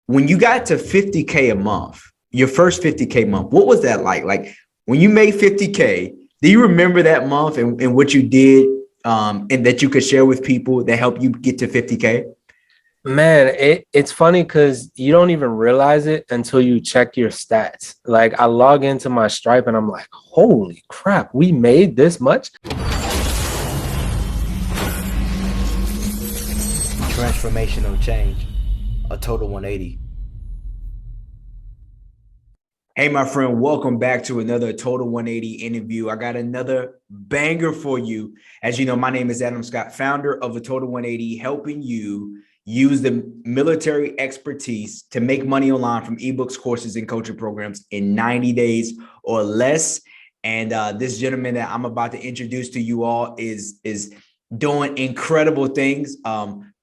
when you got to 50K a month, your first 50K month, what was that like? Like when you made 50K, do you remember that month and what you did and that you could share with people that helped you get to 50K? Man, it's funny because you don't even realize it until you check your stats. Like I log into my Stripe and I'm like, holy crap, we made this much. Transformational change, a total 180. Hey, my friend, welcome back to another Total 180 interview. I got another banger for you. As you know, my name is Adam Scott, founder of a Total 180, helping you use the military expertise to make money online from ebooks, courses, and coaching programs in 90 days or less. And this gentleman that I'm about to introduce to you all is doing incredible things.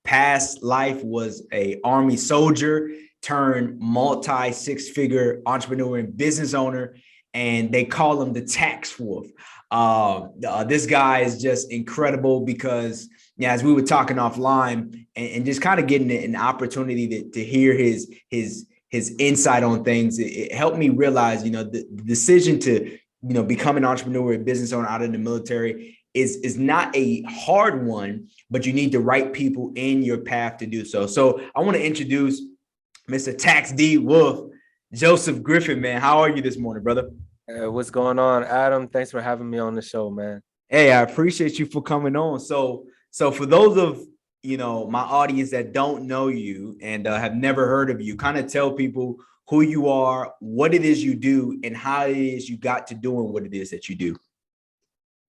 Past life was a Army soldier turned multi six-figure entrepreneur and business owner, and they call him the tax wolf. This guy is just incredible because, yeah, as we were talking offline and just kind of getting an opportunity to hear his insight on things, it helped me realize, the decision to, become an entrepreneur and business owner out in the military is not a hard one, but you need the right people in your path to do so. So I want to introduce Mr. Tax D Wolf, Joseph Griffin, man. How are you this morning, brother? What's going on, Adam? Thanks for having me on the show, man. Hey, I appreciate you for coming on. So for those of my audience that don't know you and have never heard of you, kind of tell people who you are, what it is you do, and how it is you got to doing what it is that you do.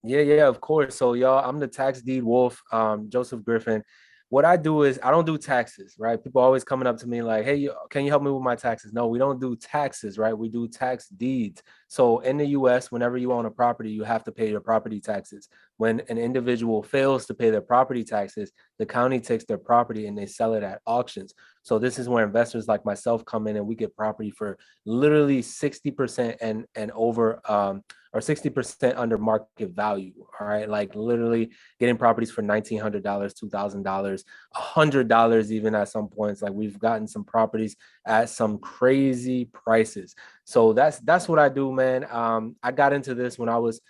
Yeah, of course. So, y'all, I'm the tax deed wolf, Joseph Griffin. What I do is I don't do taxes, right? People always coming up to me like, hey, can you help me with my taxes? No, we don't do taxes, right? We do tax deeds. So in the US, whenever you own a property, you have to pay your property taxes. When an individual fails to pay their property taxes, the county takes their property and they sell it at auctions. So this is where investors like myself come in and we get property for literally 60% and over or 60% under market value. All right. Like literally getting properties for $1,900, $2,000, $100 even at some points. Like we've gotten some properties at some crazy prices. So that's what I do, man. I got into this when I was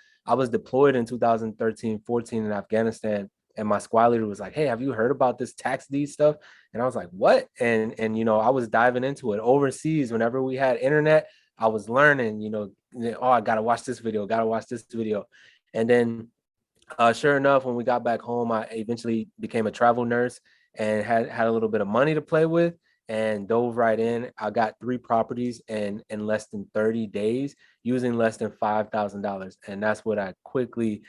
deployed in 2013, 14 in Afghanistan. And my squad leader was like, hey, have you heard about this tax deed stuff? And I was like, what? And I was diving into it overseas. Whenever we had internet, I was learning, oh, I gotta watch this video, gotta watch this video. And then sure enough, when we got back home, I eventually became a travel nurse and had a little bit of money to play with and dove right in. I got 3 properties in less than 30 days using less than $5,000. And that's what I quickly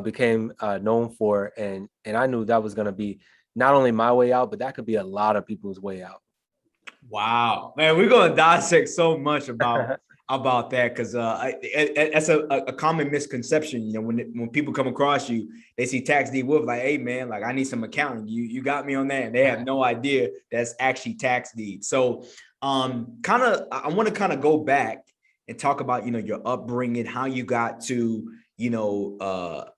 became known for. And I knew that was going to be not only my way out, but that could be a lot of people's way out. Wow, man, we're gonna dissect so much about that because that's a common misconception. When people come across you, they see Tax D Wolf like, hey man, like I need some accounting. You got me on that, and they have no idea that's actually tax deed. So, kind of, I want to kind of go back and talk about your upbringing, how you got to that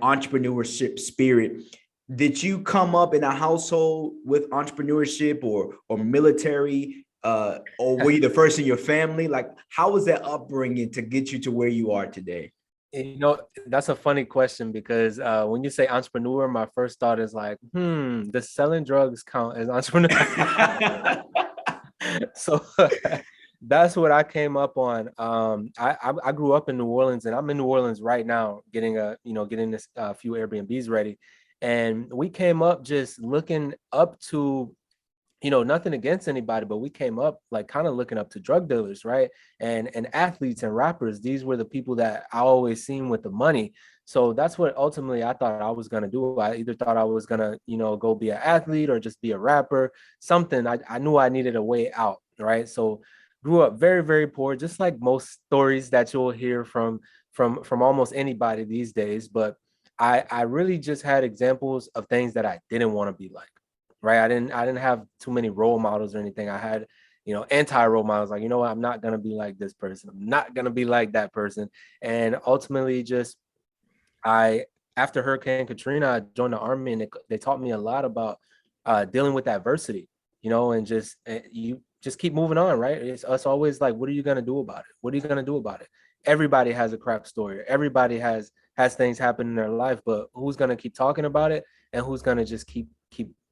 entrepreneurship spirit. Did you come up in a household with entrepreneurship or military, or were you the first in your family? Like, how was that upbringing to get you to where you are today? That's a funny question because when you say entrepreneur, my first thought is like, does selling drugs count as entrepreneur? So that's what I came up on. I grew up in New Orleans, and I'm in New Orleans right now, getting this few Airbnbs ready, and we came up just looking up to, nothing against anybody, but we came up like kind of looking up to drug dealers, right? And athletes and rappers. These were the people that I always seen with the money. So that's what ultimately I thought I was gonna do. I either thought I was gonna, go be an athlete or just be a rapper, something. I knew I needed a way out, right? So grew up very, very poor, just like most stories that you'll hear from almost anybody these days. But I really just had examples of things that I didn't want to be like, right? I didn't have too many role models or anything. I had, anti role models, like, what, I'm not gonna be like this person. I'm not gonna be like that person. And ultimately, just I after Hurricane Katrina, I joined the army, and they taught me a lot about dealing with adversity. and just you just keep moving on, right? It's us always like, what are you gonna do about it? What are you gonna do about it? Everybody has a crap story. Everybody has things happen in their life, but who's gonna keep talking about it, and who's gonna just keep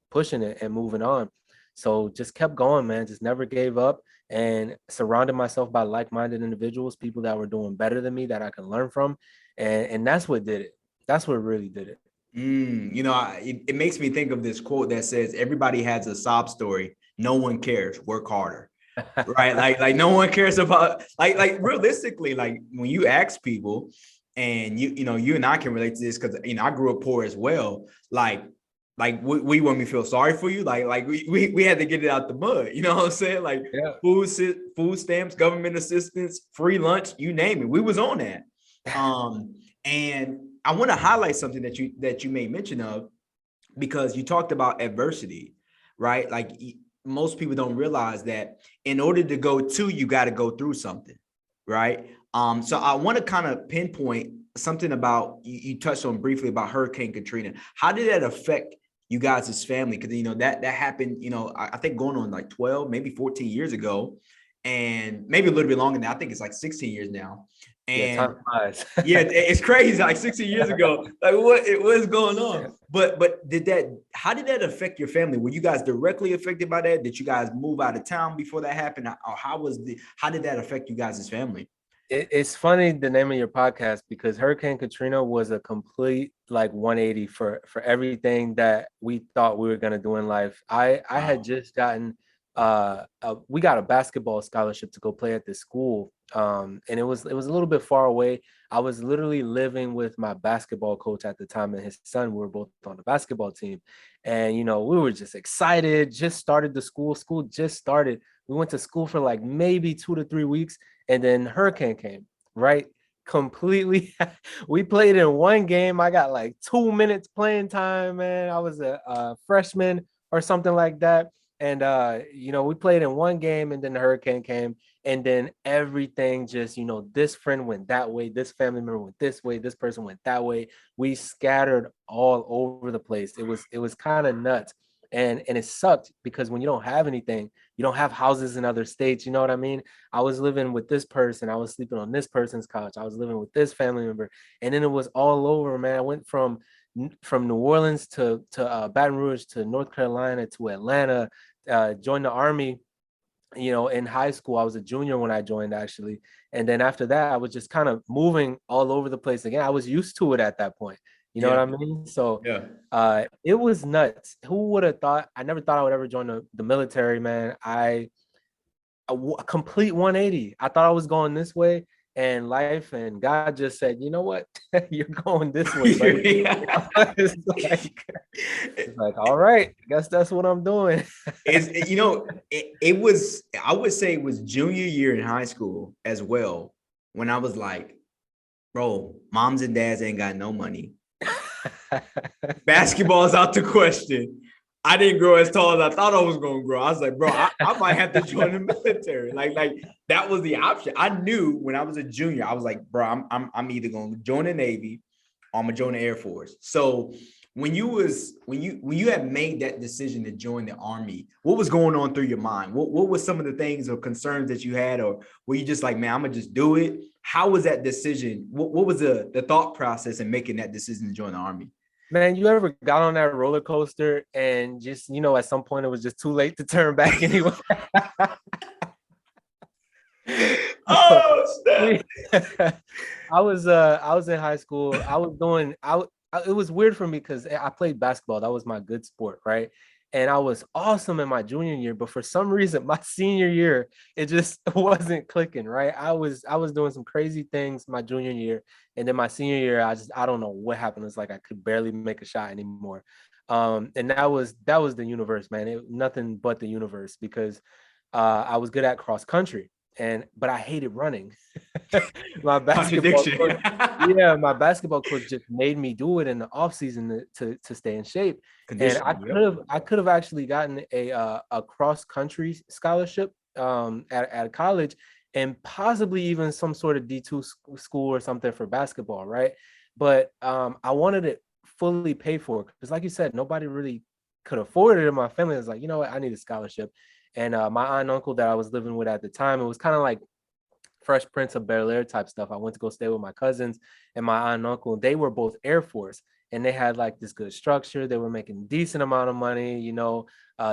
pushing it and moving on? So just kept going, man. Just never gave up, and surrounded myself by like-minded individuals, people that were doing better than me that I can learn from, and that's what did it. That's what really did it. It makes me think of this quote that says, "Everybody has a sob story. No one cares. Work harder." Right? Like no one cares about like realistically, like when you ask people, and you and I can relate to this because I grew up poor as well. Like we want me to feel sorry for you. Like we had to get it out the mud. You know what I'm saying? Like Yeah. food stamps, government assistance, free lunch, you name it. We was on that. And I want to highlight something that you made mention of, because you talked about adversity, right? Like most people don't realize that in order to go to, you got to go through something, right? So I want to kind of pinpoint something about you touched on briefly about Hurricane Katrina. How did that affect you guys as family? Because that happened, I think going on like 12, maybe 14 years ago, and maybe a little bit longer now. I think it's like 16 years now. Yeah, And time flies. yeah, it's crazy. Like 16 years ago, like what is going on? But how did that affect your family? Were you guys directly affected by that? Did you guys move out of town before that happened? Or how did that affect you guys as family? It's funny the name of your podcast, because Hurricane Katrina was a complete like 180 for everything that we thought we were gonna do in life. I had just gotten we got a basketball scholarship to go play at this school, and it was a little bit far away. I was literally living with my basketball coach at the time and his son. We were both on the basketball team, and we were just excited. Just started the school just started. We went to school for like maybe 2 to 3 weeks, and then hurricane came, right? Completely. We played in one game. I got like 2 minutes playing time, man. I was a freshman or something like that. And we played in one game, and then the hurricane came, and then everything just, this friend went that way, this family member went this way, this person went that way. We scattered all over the place. It was kind of nuts. And it sucked, because when you don't have anything, you don't have houses in other states, you know what I mean? I was living with this person, I was sleeping on this person's couch, I was living with this family member, and then it was all over, man. I went from New Orleans to Baton Rouge to North Carolina to Atlanta, joined the Army, in high school. I was a junior when I joined, actually. And then after that, I was just kind of moving all over the place again. I was used to it at that point. You know what I mean? So it was nuts. Who would have thought? I never thought I would ever join the military, man. A complete 180. I thought I was going this way, and life and God just said, you know what? You're going this way, buddy. It's like, all right, I guess that's what I'm doing. It was, I would say it was junior year in high school as well, when I was like, bro, moms and dads ain't got no money. Basketball is out the question. I didn't grow as tall as I thought I was going to grow. I was like, bro, I might have to join the military. Like that was the option. I knew when I was a junior, I was like, bro, I'm either going to join the Navy or I'm going to join the Air Force. So when you had made that decision to join the Army, what was going on through your mind? What was some of the things or concerns that you had, or were you just like, man, I'm gonna just do it? How was that decision? What was the thought process in making that decision to join the Army? Man, you ever got on that roller coaster and just, at some point it was just too late to turn back anyway? Oh, snap. I was in high school. It was weird for me because I played basketball. That was my good sport, right? And I was awesome in my junior year, but for some reason, my senior year, it just wasn't clicking, right? I was doing some crazy things my junior year, and then my senior year, I don't know what happened. It's like I could barely make a shot anymore. And that was the universe, man. Nothing but the universe, because I was good at cross country, but I hated running. My basketball coach, my basketball coach just made me do it in the off season to stay in shape. And I could have actually gotten a cross country scholarship at college, and possibly even some sort of D2 school or something for basketball, right? But I wanted it fully paid for, because like you said, nobody really could afford it in my family. I was like, you know what, I need a scholarship. And my aunt and uncle that I was living with at the time, it was kind of like Fresh Prince of Bel-Air type stuff. I went to go stay with my cousins and my aunt and uncle. They were both Air Force, and they had like this good structure. They were making a decent amount of money,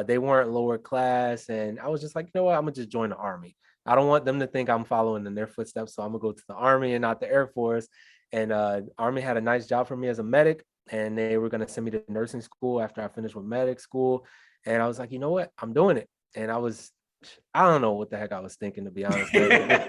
they weren't lower class. And I was just like, you know what, I'm gonna just join the Army. I don't want them to think I'm following in their footsteps. So I'm gonna go to the Army and not the Air Force. And Army had a nice job for me as a medic, and they were gonna send me to nursing school after I finished with medic school. And I was like, you know what, I'm doing it. And I don't know what the heck I was thinking, to be honest, man.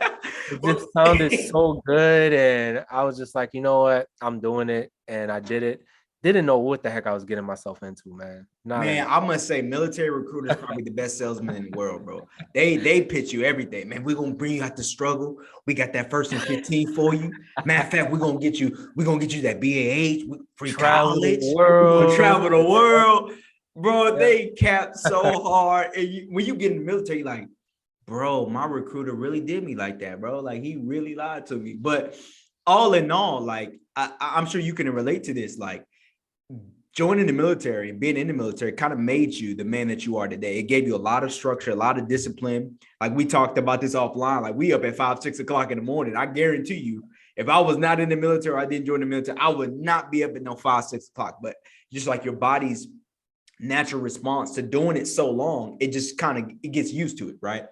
It Well, just sounded so good. And I was just like, you know what? I'm doing it. And I did it. Didn't know what the heck I was getting myself into, man. Not man, at I must say, military recruiters probably the best salesman in the world, bro. They pitch you everything, man. We're gonna bring you out the struggle. We got that 1st and 15 for you. Matter of fact, we're gonna get you that BAH, free travel the college. We're gonna travel world. the world, bro. Yeah. They cap so hard, and when you get in the military, like, bro, my recruiter really did me like that, bro. Like, he really lied to me. But all in all, like, I'm sure you can relate to this, like, joining the military and being in the military kind of made you the man that you are today. It gave you a lot of structure, a lot of discipline. Like, we talked about this offline, like, we up at 5, 6 o'clock in the morning. I guarantee you, if I was not in the military, or I didn't join the military, I would not be up at no 5, 6 o'clock. But just like your body's natural response to doing it so long, it just kind of, it gets used to it, right?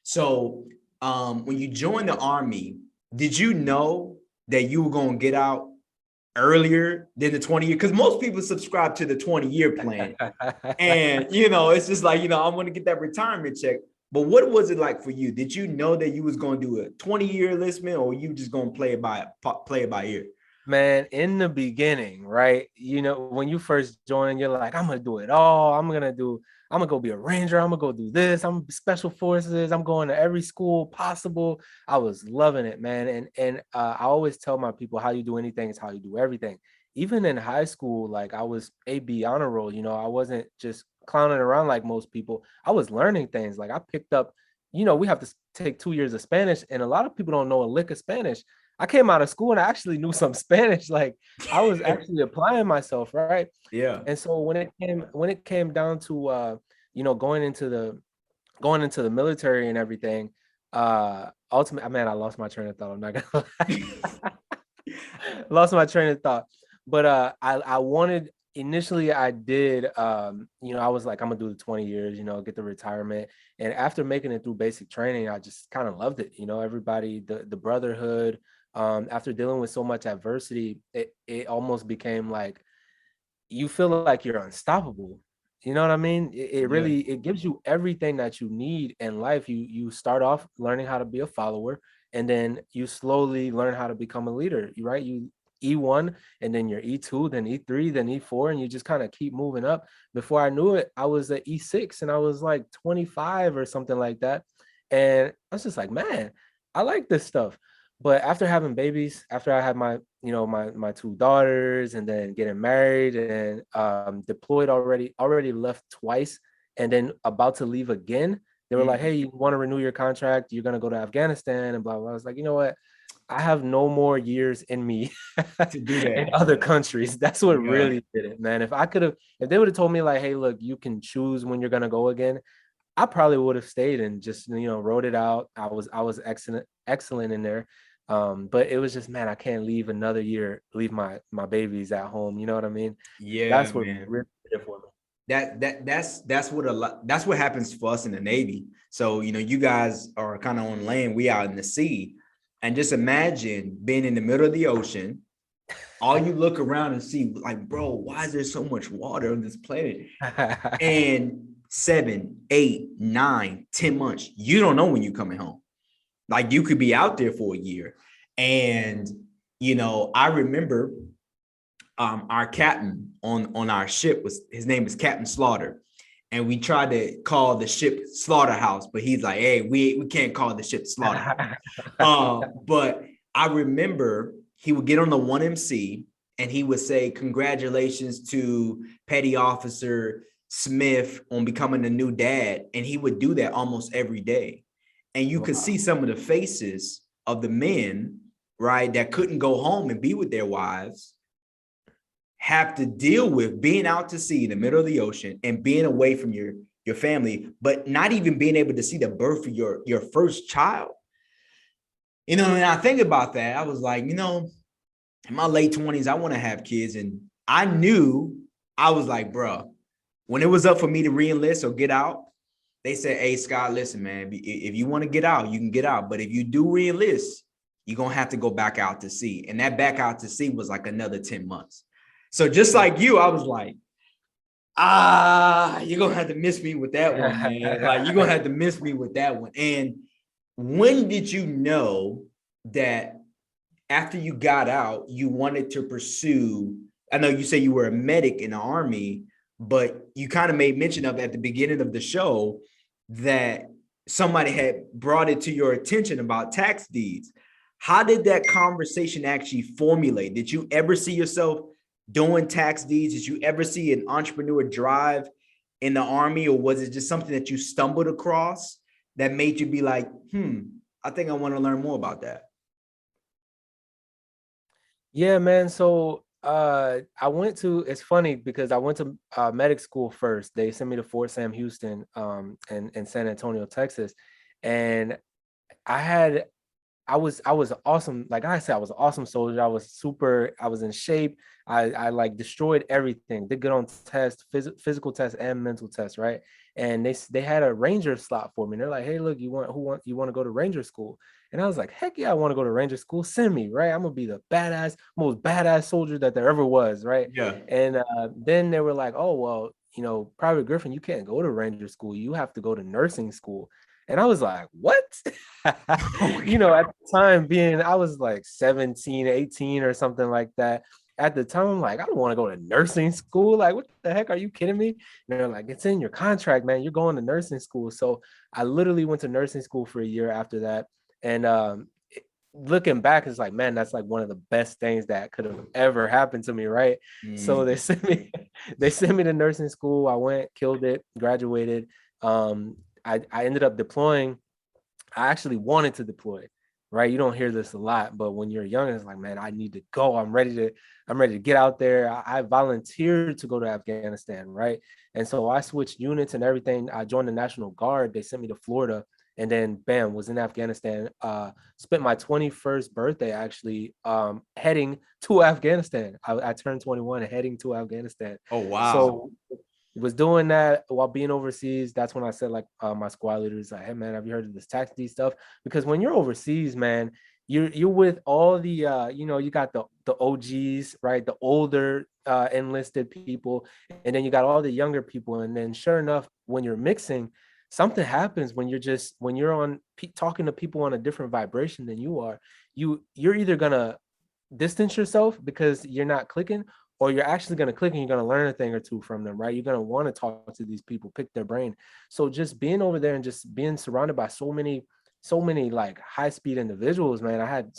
So when you joined the Army, did you know that you were going to get out earlier than the 20 year? Because most people subscribe to the 20-year plan. And, it's just like, I want to get that retirement check. But what was it like for you? Did you know that you was going to do a 20-year enlistment, or you just going to play it by ear? Man, in the beginning, right? When you first join, you're like, I'm gonna do it all. I'm gonna go be a ranger. I'm gonna go do this. I'm special forces. I'm going to every school possible. I was loving it, man. And I always tell my people, how you do anything is how you do everything. Even in high school, like, I was AB honor roll. I wasn't just clowning around like most people. I was learning things. Like, I picked up, we have to take 2 years of Spanish, and a lot of people don't know a lick of Spanish. I came out of school and I actually knew some Spanish. Like, I was actually applying myself, right? Yeah. And so when it came down to going into the military and everything, ultimately, man, I lost my train of thought. I'm not gonna lie. Lost my train of thought. But I wanted, initially I did, I was like, I'm gonna do the 20 years, get the retirement. And after making it through basic training, I just kind of loved it. Everybody, the brotherhood. After dealing with so much adversity, it almost became like, you feel like you're unstoppable. You know what I mean? It Yeah. really, it gives you everything that you need in life. You start off learning how to be a follower, and then you slowly learn how to become a leader, right? You E1, and then you're E2, then E3, then E4, and you just kind of keep moving up. Before I knew it, I was at E6, and I was like 25 or something like that. And I was just like, man, I like this stuff. But after having babies, after I had my 2 daughters, and then getting married, and deployed, already left twice, and then about to leave again, they were like, hey, you want to renew your contract? You're going to go to Afghanistan and blah, blah. I was like, you know what? I have no more years in me To do that. in other countries. That's what Yeah. really did it, man. If they would have told me like, hey, look, you can choose when you're going to go again, I probably would have stayed and just, wrote it out. I was excellent in there. But it was just, man, I can't leave another year, leave my babies at home. You know what I mean? Yeah, That's what man. really did it for me. That's what happens for us in the Navy. So, you guys are kind of on land, we out in the sea. And just imagine being in the middle of the ocean. All you look around and see, like, bro, why is there so much water on this planet? And 7, 8, 9, 10 months, you don't know when you're coming home. Like, you could be out there for a year. And, I remember our captain on our ship his name is Captain Slaughter. And we tried to call the ship Slaughterhouse, but he's like, hey, we can't call the ship Slaughterhouse. But I remember he would get on the 1MC and he would say, congratulations to Petty Officer Smith on becoming a new dad. And he would do that almost every day. And you could see some of the faces of the men, right, that couldn't go home and be with their wives, have to deal with being out to sea in the middle of the ocean and being away from your family, but not even being able to see the birth of your first child. You know, and I think about that, I was like, you know, in my late 20s, I want to have kids. And I knew, I was like, bro, when it was up for me to re-enlist or get out, they said, hey, Scott, listen, man, if you want to get out, you can get out. But if you do re-enlist, you're going to have to go back out to sea. And that back out to sea was like another 10 months. So just like you, I was like, you're going to have to miss me with that one, man. Like, you're going to have to miss me with that one. And when did you know that after you got out, you wanted to pursue? I know you say you were a medic in the Army, but you kind of made mention of at the beginning of the show that somebody had brought it to your attention about tax deeds. How did that conversation actually formulate? Did you ever see yourself doing tax deeds? Did you ever see an entrepreneur drive in the Army, or was it just something that you stumbled across that made you be like, I think I want to learn more about that? Yeah, man. So I went to, it's funny because I went to medic school first. They sent me to Fort Sam Houston in San Antonio, Texas. And I had I was awesome. Like I said, I was an awesome soldier. I was in shape. I like destroyed everything. Did good on tests, physical tests and mental tests, right? And they had a ranger slot for me. And they're like, hey, look, you want to go to ranger school? And I was like, heck yeah, I want to go to ranger school. Send me, right? I'm gonna be the most badass soldier that there ever was, right? Yeah. And then they were like, oh well, Private Griffin, you can't go to ranger school. You have to go to nursing school. And I was like, what? At the time I was like 17, 18 or something like that. At the time, I'm like, I don't want to go to nursing school. Like, what the heck? Are you kidding me? And they're like, it's in your contract, man. You're going to nursing school. So I literally went to nursing school for a year after that. And looking back, it's like, man, that's like one of the best things that could have ever happened to me, right? So they sent me to nursing school. I went, killed it, graduated. I ended up deploying. I actually wanted to deploy, right? You don't hear this a lot, but when you're young, it's like, man, I need to go. I'm ready to get out there. I volunteered to go to Afghanistan, right? And so I switched units and everything. I joined the National Guard. They sent me to Florida, and then bam, was in Afghanistan. Spent my 21st birthday actually heading to Afghanistan. I turned 21 and heading to Afghanistan. Oh, wow. So was doing that while being overseas. That's when I said, like, my squad leaders, like, hey man, have you heard of this tax deed stuff? Because when you're overseas, man, you're with all the you got the OGs, right? The older enlisted people, and then you got all the younger people. And then sure enough, when you're mixing, something happens when you're on talking to people on a different vibration than you are. You're either gonna distance yourself because you're not clicking, or you're actually going to click and you're going to learn a thing or two from them, right? You're going to want to talk to these people, pick their brain. So just being over there and just being surrounded by so many like high-speed individuals, man. I had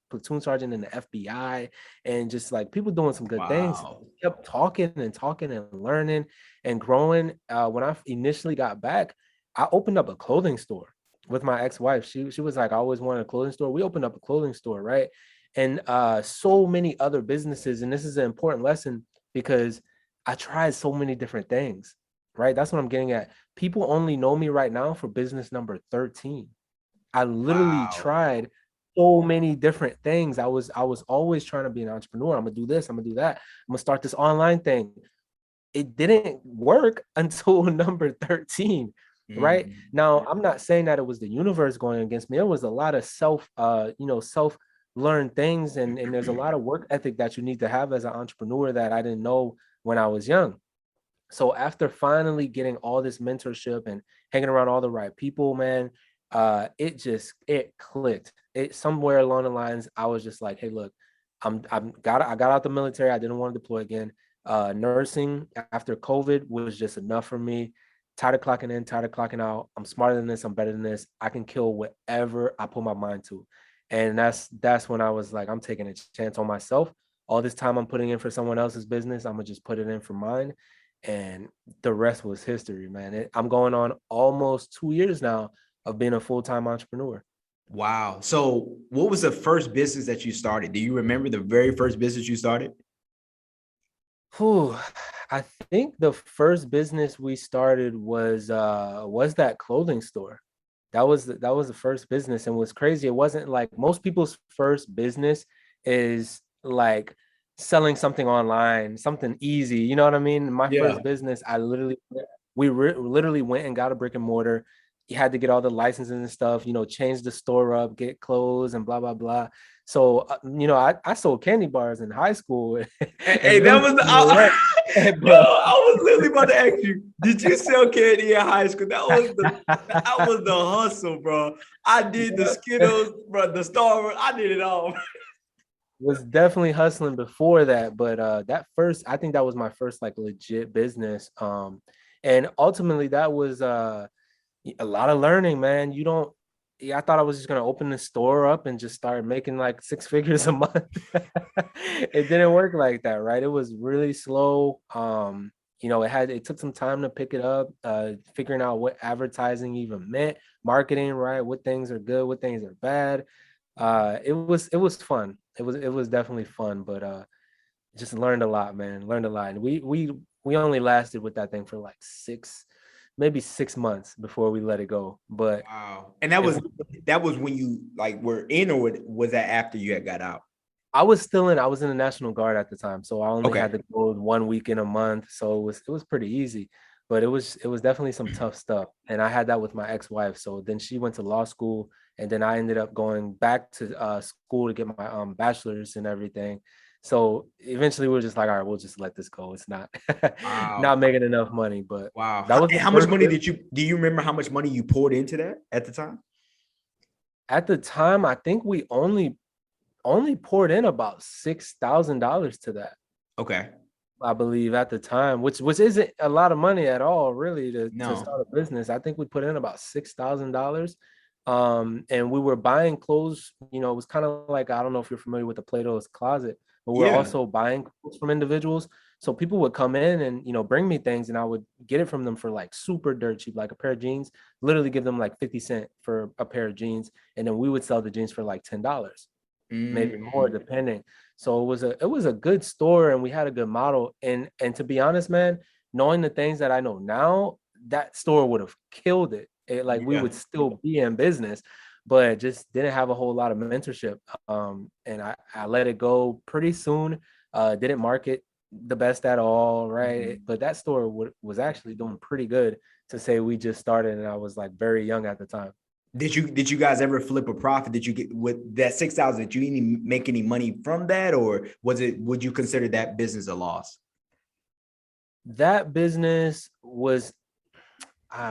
platoon sergeant in the FBI, and just like people doing some good things. Kept talking and learning and growing. When I initially got back, I opened up a clothing store with my ex-wife. She was like, I always wanted a clothing store. We opened up a clothing store, right? And so many other businesses. And this is an important lesson because I tried so many different things, right? That's what I'm getting at. People only know me right now for business number 13. I literally tried so many different things. I was always trying to be an entrepreneur. I'm gonna do this, I'm gonna do that. I'm gonna start this online thing. It didn't work until number 13. Right now, I'm not saying that it was the universe going against me. It was a lot of self learn things, and there's a lot of work ethic that you need to have as an entrepreneur that I didn't know when I was young. So after finally getting all this mentorship and hanging around all the right people, man, it clicked. It somewhere along the lines, I was just like, hey, look, I got out the military. I didn't want to deploy again. Nursing after COVID was just enough for me. Tired of clocking in, tired of clocking out. I'm smarter than this. I'm better than this. I can kill whatever I put my mind to. And that's when I was like, I'm taking a chance on myself. All this time I'm putting in for someone else's business, I'm gonna just put it in for mine. And the rest was history, man. I'm going on almost 2 years now of being a full-time entrepreneur. Wow. So what was the first business that you started? Do you remember the very first business you started? Whew, I think the first business we started was that clothing store. That was the first business, and what's crazy, it wasn't like most people's first business is like selling something online, something easy. You know what I mean? My Yeah. first business, literally went and got a brick and mortar. You had to get all the licenses and stuff, change the store up, get clothes and blah blah blah. So I sold candy bars in high school Hey, and that really was didn't know what. yo, Bro. I was literally about to ask you, did you sell candy in high school? That was the hustle, bro. I did the Yeah. Skittles, bro, the Star, I did it all. Was definitely hustling before that, but that first, I think that was my first like legit business. And ultimately that was a lot of learning, man. You don't Yeah, I thought I was just gonna open the store up and just start making like six figures a month. It didn't work like that, right? It was really slow. It took some time to pick it up, figuring out what advertising even meant, marketing, right? What things are good, what things are bad. It was fun. It was definitely fun, but just learned a lot, man. Learned a lot. And we only lasted with that thing for like maybe 6 months before we let it go. But Wow. And that if was that was when you like were in, or was that after you had got out? I was in the National Guard at the time, so I only Okay. had to go 1 week in a month, so it was pretty easy. But it was definitely some tough stuff, and I had that with my ex-wife. So then she went to law school, and then I ended up going back to school to get my bachelor's and everything. So eventually we were just like, all right, we'll just let this go. It's not Wow. not making enough money, but Wow. that was And the how much first. money do you remember how much money you poured into that at the time? At the time, I think we only poured in about $6,000 to that. Okay. I believe at the time, which isn't a lot of money at all, really, to No. start a business. I think we put in about $6,000. And we were buying clothes, it was kind of like, I don't know if you're familiar with the Plato's Closet, but we're Yeah. also buying clothes from individuals. So people would come in and bring me things, and I would get it from them for like super dirt cheap, like a pair of jeans, literally give them like 50 cents for a pair of jeans, and then we would sell the jeans for like $10, maybe more Mm. depending. So it was a good store, and we had a good model. And to be honest, man, knowing the things that I know now, that store would have killed it. Like we Yeah. would still be in business, but just didn't have a whole lot of mentorship. And I let it go pretty soon. Didn't market the best at all, right? Mhm. But that store was actually doing pretty good, to say we just started, and I was like very young at the time. Did you guys ever flip a profit? Did you get with that 6,000? Did you even make any money from that, or would you consider that business a loss? That business was,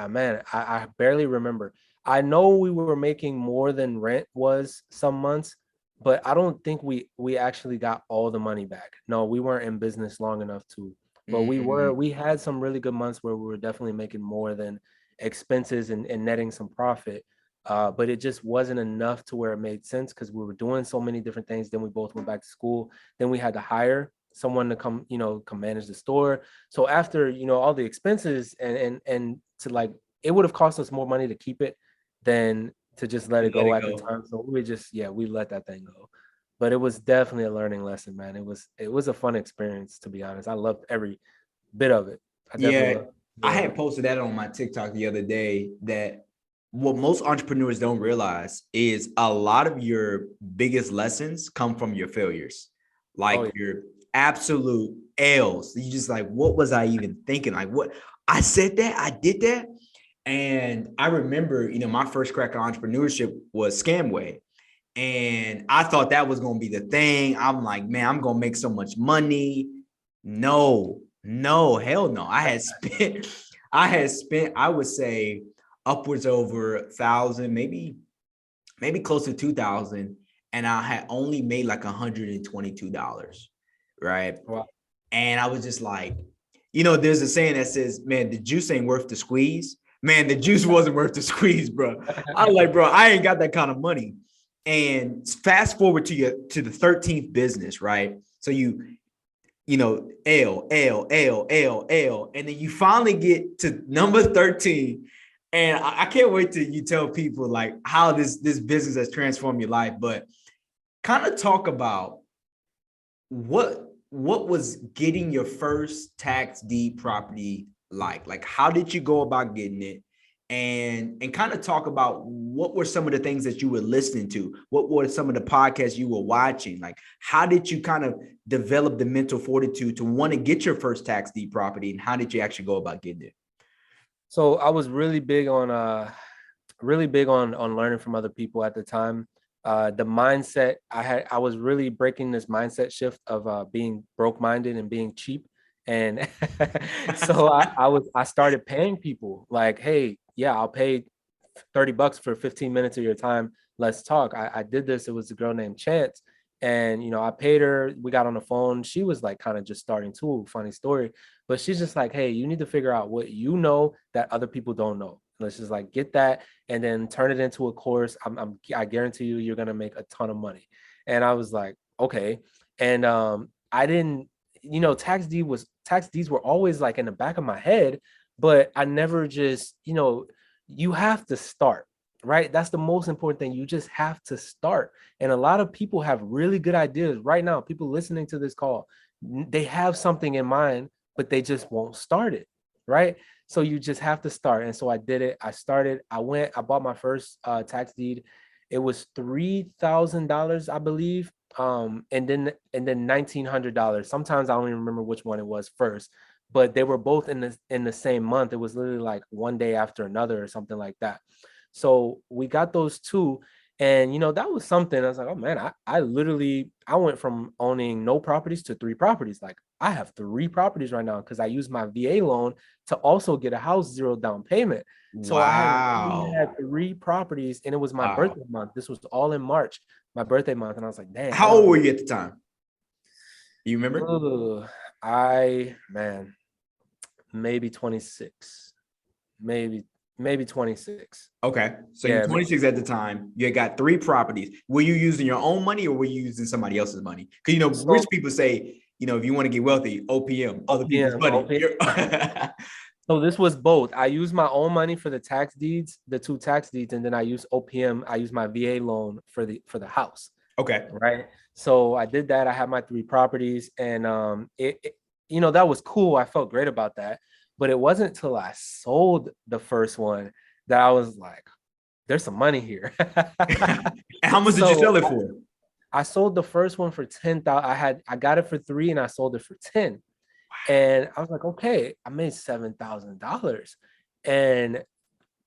man, I barely remember. I know we were making more than rent was some months, but I don't think we actually got all the money back. No, we weren't in business long enough to, but Mm. we had some really good months where we were definitely making more than expenses, and netting some profit. But it just wasn't enough to where it made sense, because we were doing so many different things. Then we both went back to school. Then we had to hire someone to come manage the store. So after all the expenses, and to like, it would have cost us more money to keep it than to just let You it let go it at the go. time. So we let that thing go. But it was definitely a learning lesson, man. It was a fun experience, to be honest. I loved every bit of it. I definitely Yeah, loved I it. had posted that on my TikTok the other day, that what most entrepreneurs don't realize is a lot of your biggest lessons come from your failures, Oh like yeah. your absolute L's. You just like, what was I even thinking? Like, what I said that I did that. And I remember, my first crack at entrepreneurship was Scamway. And I thought that was going to be the thing. I'm like, man, I'm going to make so much money. No, no, hell no. I had spent, I would say upwards over 1,000, maybe close to 2,000. And I had only made like $122. Right. Wow. And I was just like, there's a saying that says, man, the juice ain't worth the squeeze. Man, the juice wasn't worth the squeeze, bro. I was like, bro, I ain't got that kind of money. And fast forward to the 13th business, right? So L, and then you finally get to number 13. And I can't wait till you tell people like how this business has transformed your life. But kind of talk about what what was getting your first tax deed property like? Like, how did you go about getting it? And kind of talk about what were some of the things that you were listening to? What were some of the podcasts you were watching? Like, how did you kind of develop the mental fortitude to want to get your first tax deed property? And how did you actually go about getting it? So I was really big on learning from other people at the time. The mindset I was really breaking this mindset shift of being broke minded and being cheap. And so I started paying people like, hey, yeah, I'll pay $30 for 15 minutes of your time. Let's talk. I did this. It was a girl named Chance. And, I paid her. We got on the phone. She was like kind of just starting too. Funny story. But she's just like, hey, you need to figure out what you know that other people don't know. Let's just like get that and then turn it into a course. I guarantee you, you're going to make a ton of money. And I was like, okay. And I didn't, tax deeds were always like in the back of my head, but I never just, you have to start, right? That's the most important thing. You just have to start. And a lot of people have really good ideas right now. People listening to this call, they have something in mind, but they just won't start it, right? So you just have to start. And so I did it. I started, I bought my first tax deed. It was $3,000, I believe. And then $1,900. Sometimes I don't even remember which one it was first, but they were both in the same month. It was literally like one day after another or something like that. So we got those two. And that was something. I was like, oh man, I went from owning no properties to 3 properties. Like I have 3 properties right now because I used my VA loan to also get a house 0 down payment. So I had 3 properties, and it was my birthday month. This was all in March, my birthday month. And I was like, dang. How old were you at the time? Do you remember? Maybe 26, maybe 26. Okay. So you're 26 at the time. You got 3 properties. Were you using your own money or were you using somebody else's money? Because, rich people say, if you want to get wealthy, OPM, other people's money. So this was both. I used my own money for the tax deeds, the 2 tax deeds, and then I used OPM. I used my VA loan for the house. Okay. Right. So I did that. I had my 3 properties, and that was cool. I felt great about that. But it wasn't until I sold the first one that I was like, there's some money here. And how much did you sell it for? I sold the first one for 10,000. I got it for 3 and I sold it for 10. Wow. And I was like, okay, I made $7,000. And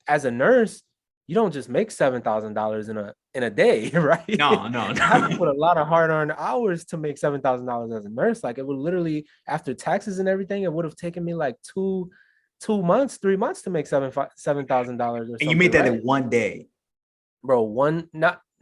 as a nurse, you don't just make $7,000 in a day, right? No. I have to put a lot of hard-earned hours to make $7,000 as a nurse. Like it would literally, after taxes and everything, it would have taken me like 3 months to make $7,000. And you made that in one day, bro.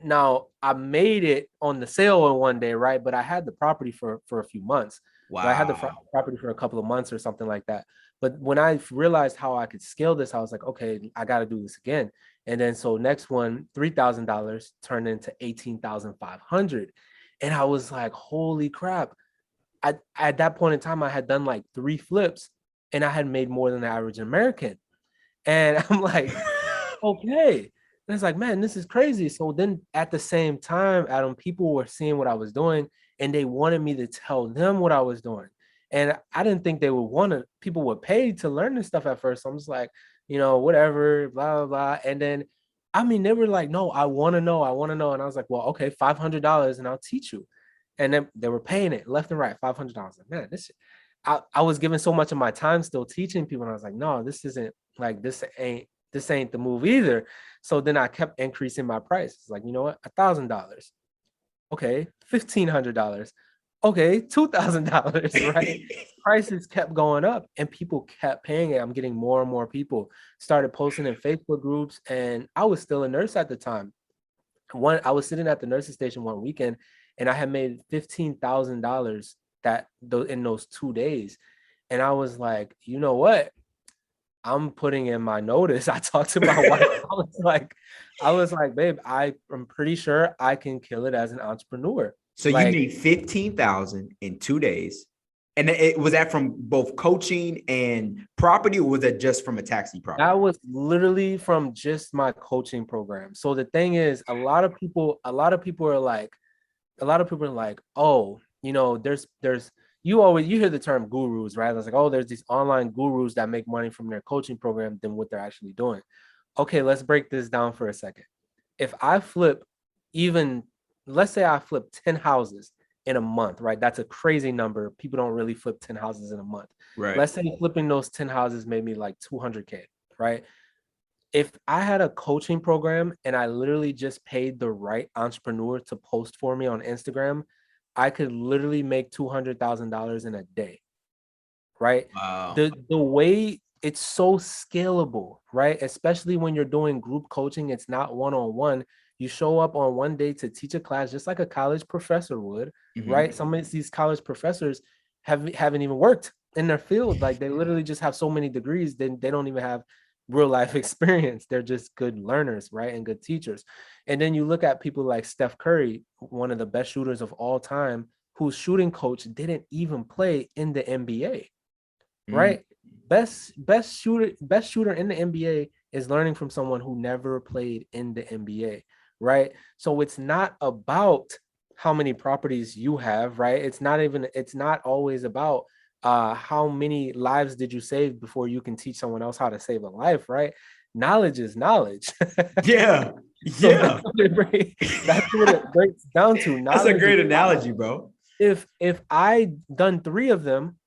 Now I made it on the sale in one day, right? But I had the property for a few months. Wow. So I had the property for a couple of months or something like that. But when I realized how I could scale this, I was like, okay, I got to do this again. And then so next one, $3,000 turned into $18,500. And I was like, holy crap. At that point in time, I had done like 3 flips and I had made more than the average American. And I'm like, okay. And it's like, man, this is crazy. So then at the same time, Adam, people were seeing what I was doing and they wanted me to tell them what I was doing. And I didn't think they would people would pay to learn this stuff at first. So I'm just like, whatever, blah, blah, blah. And then, they were like, no, I want to know. And I was like, well, okay, $500 and I'll teach you. And then they were paying it left and right, $500. Like, man, I was giving so much of my time still teaching people. And I was like, no, this ain't the move either. So then I kept increasing my price. It's like, you know what? $1,000. Okay, $1,500. Okay, $2,000, right? Prices kept going up and people kept paying it. I'm getting more and more people started posting in Facebook groups, and I was still a nurse at the time. I was sitting at the nurses station one weekend and I had made $15,000 in those 2 days. And I was like, you know what? I'm putting in my notice. I talked to my wife. I was like, babe, I'm pretty sure I can kill it as an entrepreneur. So you made 15,000 in 2 days. And was that from both coaching and property, or was that just from a taxi property? That was literally from just my coaching program. So the thing is, a lot of people are like, oh, there's you hear the term gurus, right? It's like, oh, there's these online gurus that make money from their coaching program than what they're actually doing. Okay, let's break this down for a second. If I flip even, let's say I flip 10 houses in a month, right? That's a crazy number. People don't really flip 10 houses in a month. Right. Let's say flipping those 10 houses made me like 200K, right? If I had a coaching program and I literally just paid the right entrepreneur to post for me on Instagram, I could literally make $200,000 in a day, right? Wow. The way it's so scalable, right? Especially when you're doing group coaching, it's not one-on-one. You show up on one day to teach a class just like a college professor would, right? Some of these college professors haven't even worked in their field. Like they literally just have so many degrees, then they don't even have real life experience. They're just good learners, right? And good teachers. And then you look at people like Steph Curry, one of the best shooters of all time, whose shooting coach didn't even play in the NBA, right? Best shooter in the NBA is learning from someone who never played in the NBA, right? So it's not about how many properties you have, right? It's not always about how many lives did you save before you can teach someone else how to save a life, right? Knowledge is knowledge. Yeah. So Yeah. that's what it breaks down to. That's a great analogy, bro. If I done 3 of them,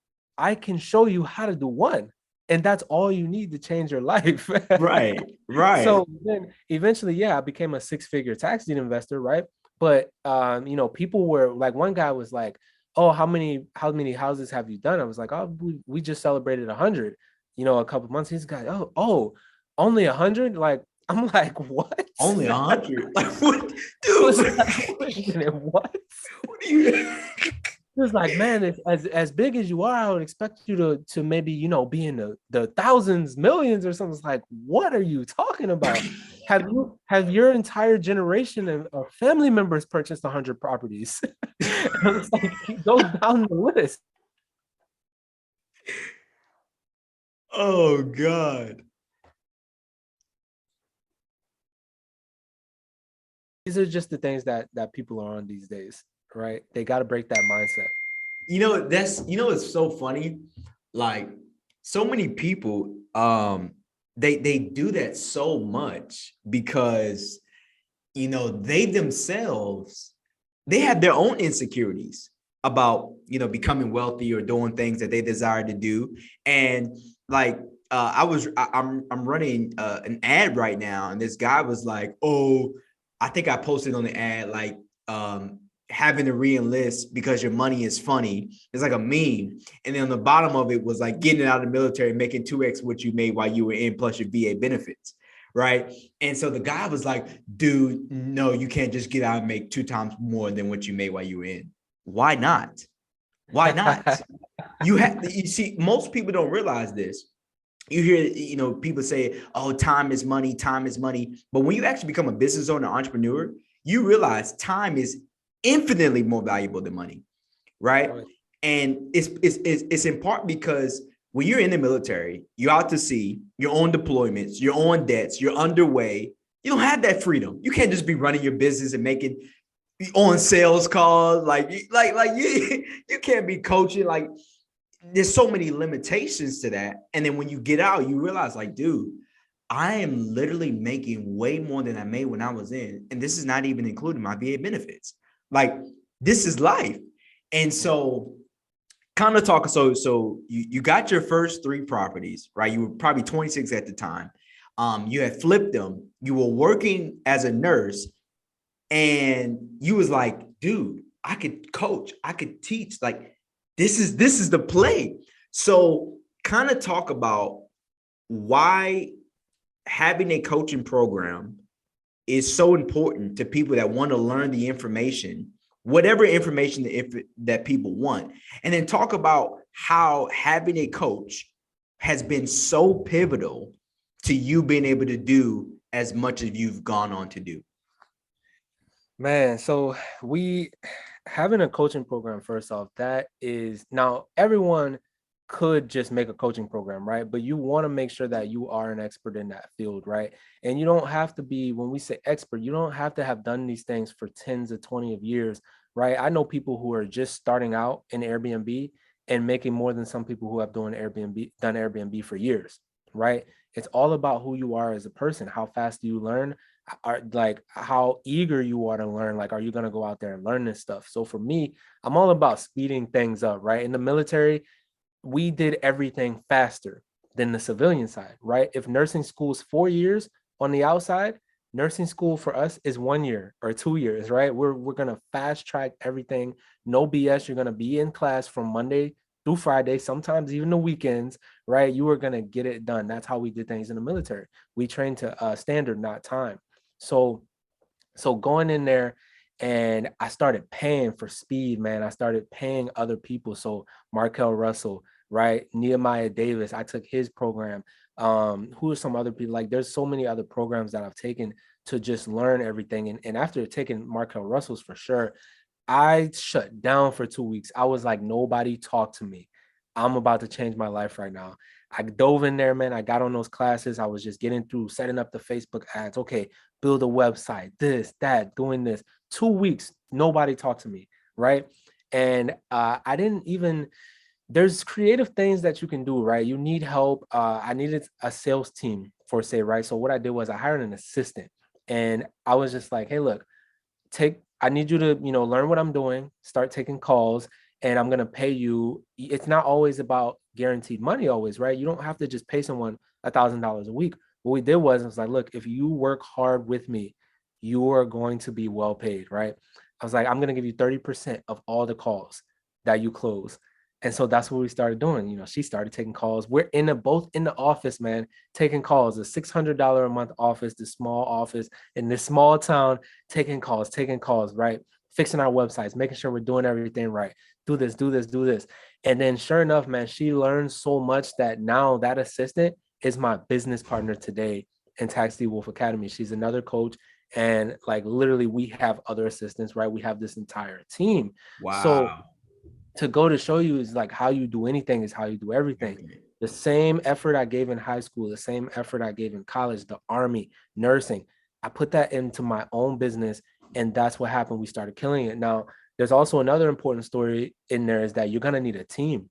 I can show you how to do 1, and that's all you need to change your life. Right. Right. So then eventually, yeah, I became a 6-figure tax deed investor, right? But people were like, one guy was like, "Oh, how many houses have you done?" I was like, "Oh, we just celebrated 100, a couple months." He's got, "Oh, only 100?" Like, I'm like, "What? Only 100? Like, what, dude? Wait a minute, what?" What do you? He was like, "Man, if as big as you are, I would expect you to maybe, be in the thousands, millions or something." It's like, what are you talking about? Have your entire generation of family members purchased 100 properties? It's like, it goes down the list. Oh God. These are just the things that people are on these days, right? They got to break that mindset. It's so funny. Like so many people, they do that so much because they themselves, they have their own insecurities about becoming wealthy or doing things that they desire to do. And like I'm running an ad right now, and this guy was like, "Oh, I think I posted on the ad like having to re-enlist because your money is funny." It's like a meme. And then on the bottom of it was like getting out of the military, making 2x what you made while you were in, plus your VA benefits. Right. And so the guy was like, "Dude, no, you can't just get out and make 2 times more than what you made while you were in." Why not? Why not? You see, most people don't realize this. You hear, people say, "Oh, time is money, time is money." But when you actually become a business owner, entrepreneur, you realize time is infinitely more valuable than money, right? And it's in part because when you're in the military, you're out to sea, you're on deployments, you're on debts, you're underway. You don't have that freedom. You can't just be running your business and making on sales calls. Like you can't be coaching. Like there's so many limitations to that. And then when you get out, you realize like, dude, I am literally making way more than I made when I was in. And this is not even including my VA benefits. Like this is life. And so kind of talk. So you got your first 3 properties, right? You were probably 26 at the time. You had flipped them. You were working as a nurse, and you was like, "Dude, I could coach, I could teach. Like, this is the play." So kind of talk about why having a coaching program is so important to people that want to learn the information, whatever information that people want. And then talk about how having a coach has been so pivotal to you being able to do as much as you've gone on to do. Man, so we having a coaching program, first off, that is now everyone could just make a coaching program, right? But you want to make sure that you are an expert in that field, right? And you don't have to be, when we say expert, you don't have to have done these things for 10s or 20 of years, right? I know people who are just starting out in Airbnb and making more than some people who have done Airbnb for years, right? It's all about who you are as a person. How fast do you learn? Are like how eager you are to learn. Like, are you going to go out there and learn this stuff? So for me, I'm all about speeding things up, right? In the military, we did everything faster than the civilian side, right? If nursing school is 4 years on the outside, nursing school for us is 1 year or 2 years, right? We're gonna fast track everything, no BS. You're gonna be in class from Monday through Friday, sometimes even the weekends, right? You are gonna get it done. That's how we did things in the military. We trained to standard, not time. So going in there, and I started paying for speed, man. I started paying other people. So Markel Russell, right? Nehemiah Davis, I took his program. Who are some other people? Like, there's so many other programs that I've taken to just learn everything. And after taking Markel Russell's, for sure, I shut down for 2 weeks. I was like, nobody talk to me. I'm about to change my life right now. I dove in there, man. I got on those classes. I was just getting through, setting up the Facebook ads. Okay, build a website, this, that, doing this. 2 weeks, nobody talked to me, right? And I didn't even, there's creative things that you can do, right? You need help. I needed a sales team for say, right? So what I did was I hired an assistant, and I was just like, hey, look, I need you to, learn what I'm doing, start taking calls, and I'm going to pay you. It's not always about guaranteed money always, right? You don't have to just pay someone $1,000 a week. What we did was, I was like, look, if you work hard with me, you are going to be well paid, right? I was like, I'm going to give you 30% of all the calls that you close. And so that's what we started doing. She started taking calls. We're both in the office, man, taking calls. A $600 a month office, this small office in this small town, taking calls, right? Fixing our websites, making sure we're doing everything right. Do this, do this, do this. And then sure enough, man, she learned so much that now that assistant is my business partner today in Tax D Wolf Academy. She's another coach. And like literally we have other assistants, right? We have this entire team. So Wow. to go to show you is like how you do anything is how you do everything. The same effort I gave in high school, the same effort I gave in college, the army, nursing, I put that into my own business. And that's what happened. We started killing it. Now, there's also another important story in there is that you're going to need a team,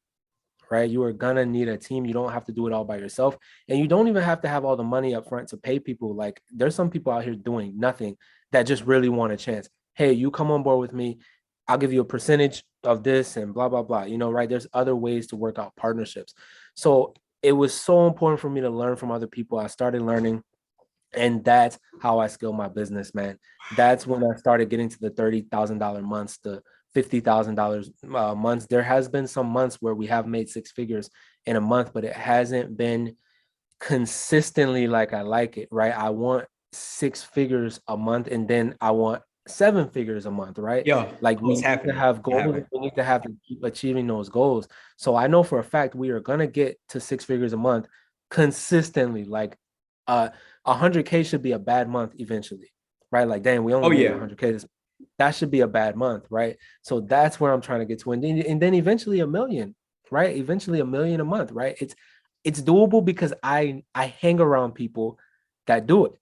right? You are going to need a team. You don't have to do it all by yourself. And you don't even have to have all the money up front to pay people. Like, there's some people out here doing nothing that just really want a chance. Hey, you come on board with me. I'll give you a percentage of this and blah, blah, blah, right? There's other ways to work out partnerships. So it was so important for me to learn from other people. I started learning, and that's how I scale my business, man. That's when I started getting to the $30,000 months, the $50,000 months. There has been some months where we have made six figures in a month, but it hasn't been consistently like I like it, right? I want six figures a month, and then I want seven figures a month, right? Yeah, Like, we it's need to happening. have goals. We need to have to keep achieving those goals. So I know for a fact we are gonna get to six figures a month consistently. Like, 100K should be a bad month eventually, right? Like, dang, we Oh only made yeah. 100K. That should be a bad month, right? So that's where I'm trying to get to, and then eventually a million, right? Eventually a million a month, right? It's doable because I hang around people that do it.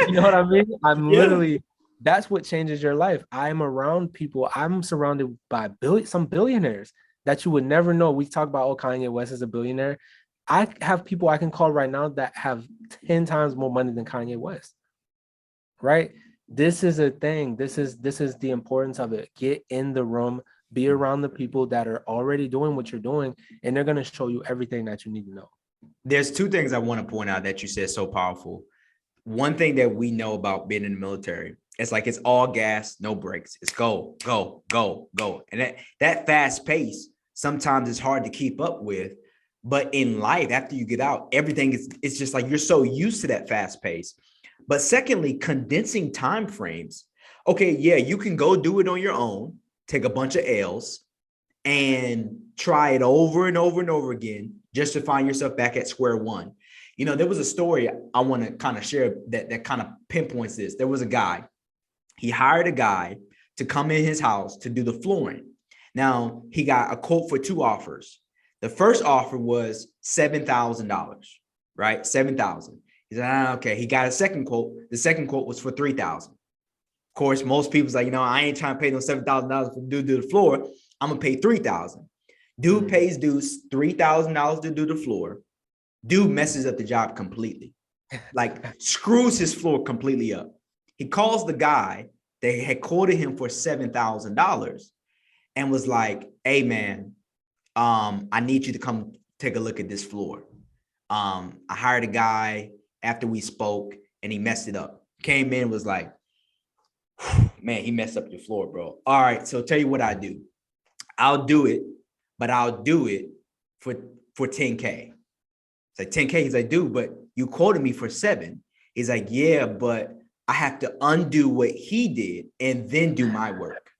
You know what I mean? I'm Yeah. literally, that's what changes your life. I'm around people. I'm surrounded by some billionaires that you would never know. We talk about, oh, Kanye West is a billionaire. I have people I can call right now that have 10 times more money than Kanye West, right? This is a thing. This is the importance of it. Get in the room, be around the people that are already doing what you're doing, and they're going to show you everything that you need to know. There's two things I want to point out that you said so powerful. One thing that we know about being in the military, it's like it's all gas, no brakes. It's go, go, go, go. And that fast pace, sometimes it's hard to keep up with. But in life, after you get out, everything it's just like you're so used to that fast pace. But secondly, condensing time frames. Okay, yeah, you can go do it on your own, take a bunch of L's, and try it over and over and over again just to find yourself back at square one. There was a story I want to kind of share that kind of pinpoints this. There was a guy, he hired a guy to come in his house to do the flooring. Now, he got a quote for two offers. The first offer was $7,000, right? $7,000. He said, okay. He got a second quote. The second quote was for $3,000. Of course, most people's like, I ain't trying to pay no $7,000 to do the floor. I'm gonna pay $3,000. Dude pays Deuce $3,000 to do the floor. Dude messes up the job completely. Like screws his floor completely up. He calls the guy that had quoted him for $7,000 and was like, "Hey man, I need you to come take a look at this floor. I hired a guy after we spoke and he messed it up. Came in, was like, man, he messed up your floor, bro. All right, so tell you what I do. I'll do it, but I'll do it for 10K. It's like 10K. He's like, dude, but you quoted me for 7. He's like, yeah, but I have to undo what he did and then do my work.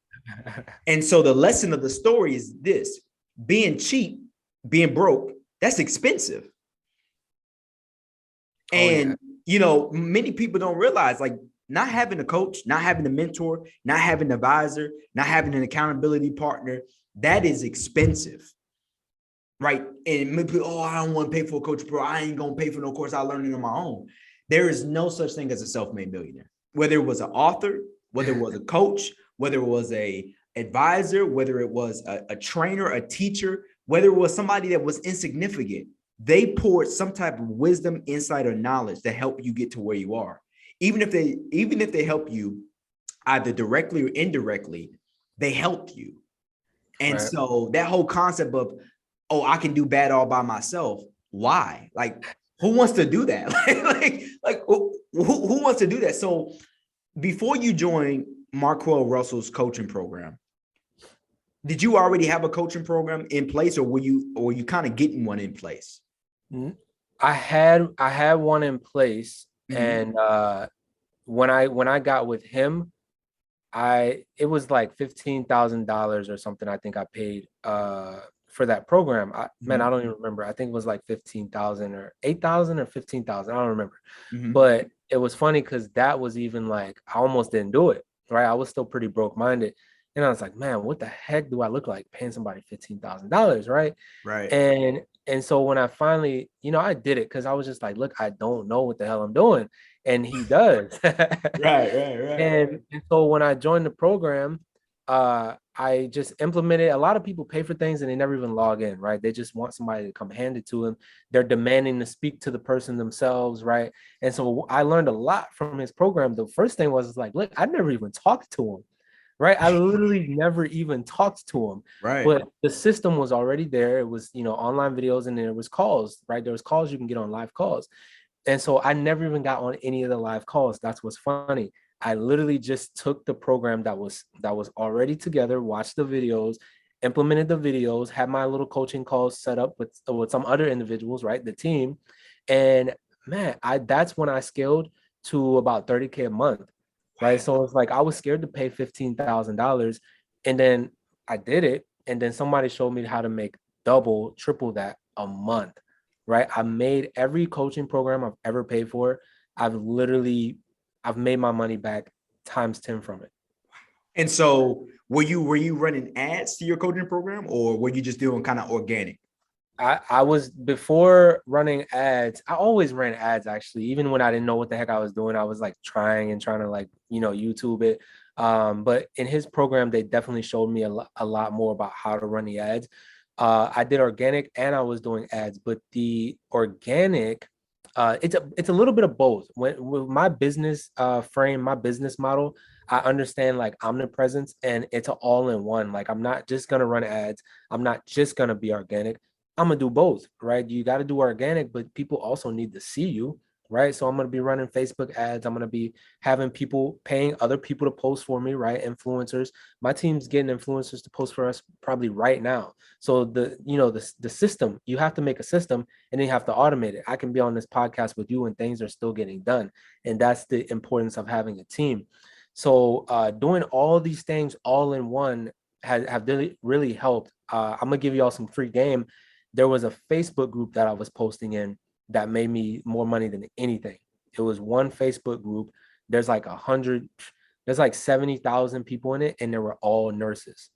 And so the lesson of the story is this: being cheap, being broke, that's expensive. And, you know, many people don't realize, like, not having a coach, not having a mentor, not having an advisor, not having an accountability partner, that is expensive. Right. And maybe, oh, I don't want to pay for a coach, bro. I ain't going to pay for no course. I learned it on my own. There is no such thing as a self-made millionaire. Whether it was an author, whether it was a coach, whether it was a advisor, whether it was a trainer, a teacher, whether it was somebody that was insignificant, they poured some type of wisdom, insight, or knowledge to help you get to where you are. Even if they help you either directly or indirectly, they helped you. And so that whole concept of, oh, I can do bad all by myself. Why? Like, who wants to do that? like who wants to do that? So before you join Marquell Russell's coaching program, did you already have a coaching program in place, or were you kind of getting one in place? I had one in place, and when I got with him, it was like $15,000 or something. I think I paid for that program. Man, I don't even remember. I think it was like 15,000 or 8,000 or 15,000. I don't remember. But it was funny because that was even like, I almost didn't do it. Right. I was still pretty broke minded. And I was like, man, what the heck do I look like paying somebody $15,000? Right. Right. And so when I finally, I did it because I was just like, look, I don't know what the hell I'm doing. And he does. Right. And so when I joined the program, I just implemented. A lot of people pay for things and they never even log in, right? They just want somebody to come hand it to them. They're demanding to speak to the person themselves, right? And so I learned a lot from his program. The first thing was like, look, I never even talked to him, right? I literally never even talked to him, right? But the system was already there. It was, online videos, and there was calls, right? There was calls you can get on, live calls. And so I never even got on any of the live calls. That's what's funny. I literally just took the program that was already together, watched the videos, implemented the videos, had my little coaching calls set up with some other individuals, right? The team. And man, that's when I scaled to about 30K a month, right? So it's like I was scared to pay $15,000, and then I did it. And then somebody showed me how to make double, triple that a month, right? I made every coaching program I've ever paid for. I've made my money back times 10 from it. And so were you running ads to your coaching program, or were you just doing kind of organic? I was, before running ads, I always ran ads actually. Even when I didn't know what the heck I was doing, I was like trying to like, YouTube it. But in his program, they definitely showed me a lot more about how to run the ads. I did organic and I was doing ads, but the organic, it's a little bit of both. With my business frame, my business model, I understand like omnipresence, and it's an all-in-one. Like, I'm not just gonna run ads. I'm not just gonna be organic. I'm gonna do both, right? You got to do organic, but people also need to see you, right? So I'm gonna be running Facebook ads. I'm gonna be having people, paying other people to post for me, right? Influencers. My team's getting influencers to post for us probably right now. So the system, you have to make a system, and then you have to automate it. I can be on this podcast with you and things are still getting done, and that's the importance of having a team. So doing all these things all in one have really helped. I'm gonna give you all some free game. There was a Facebook group that I was posting in that made me more money than anything. It was one Facebook group. There's like 70,000 people in it, and they were all nurses,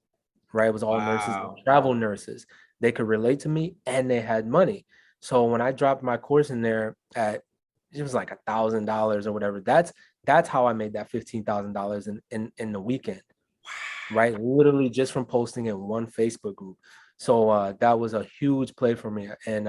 right? It was all nurses, travel nurses. They could relate to me, and they had money. So when I dropped my course in there it was like $1,000 or whatever. That's how I made that $15,000 in the weekend, right? Literally just from posting in one Facebook group. So that was a huge play for me. And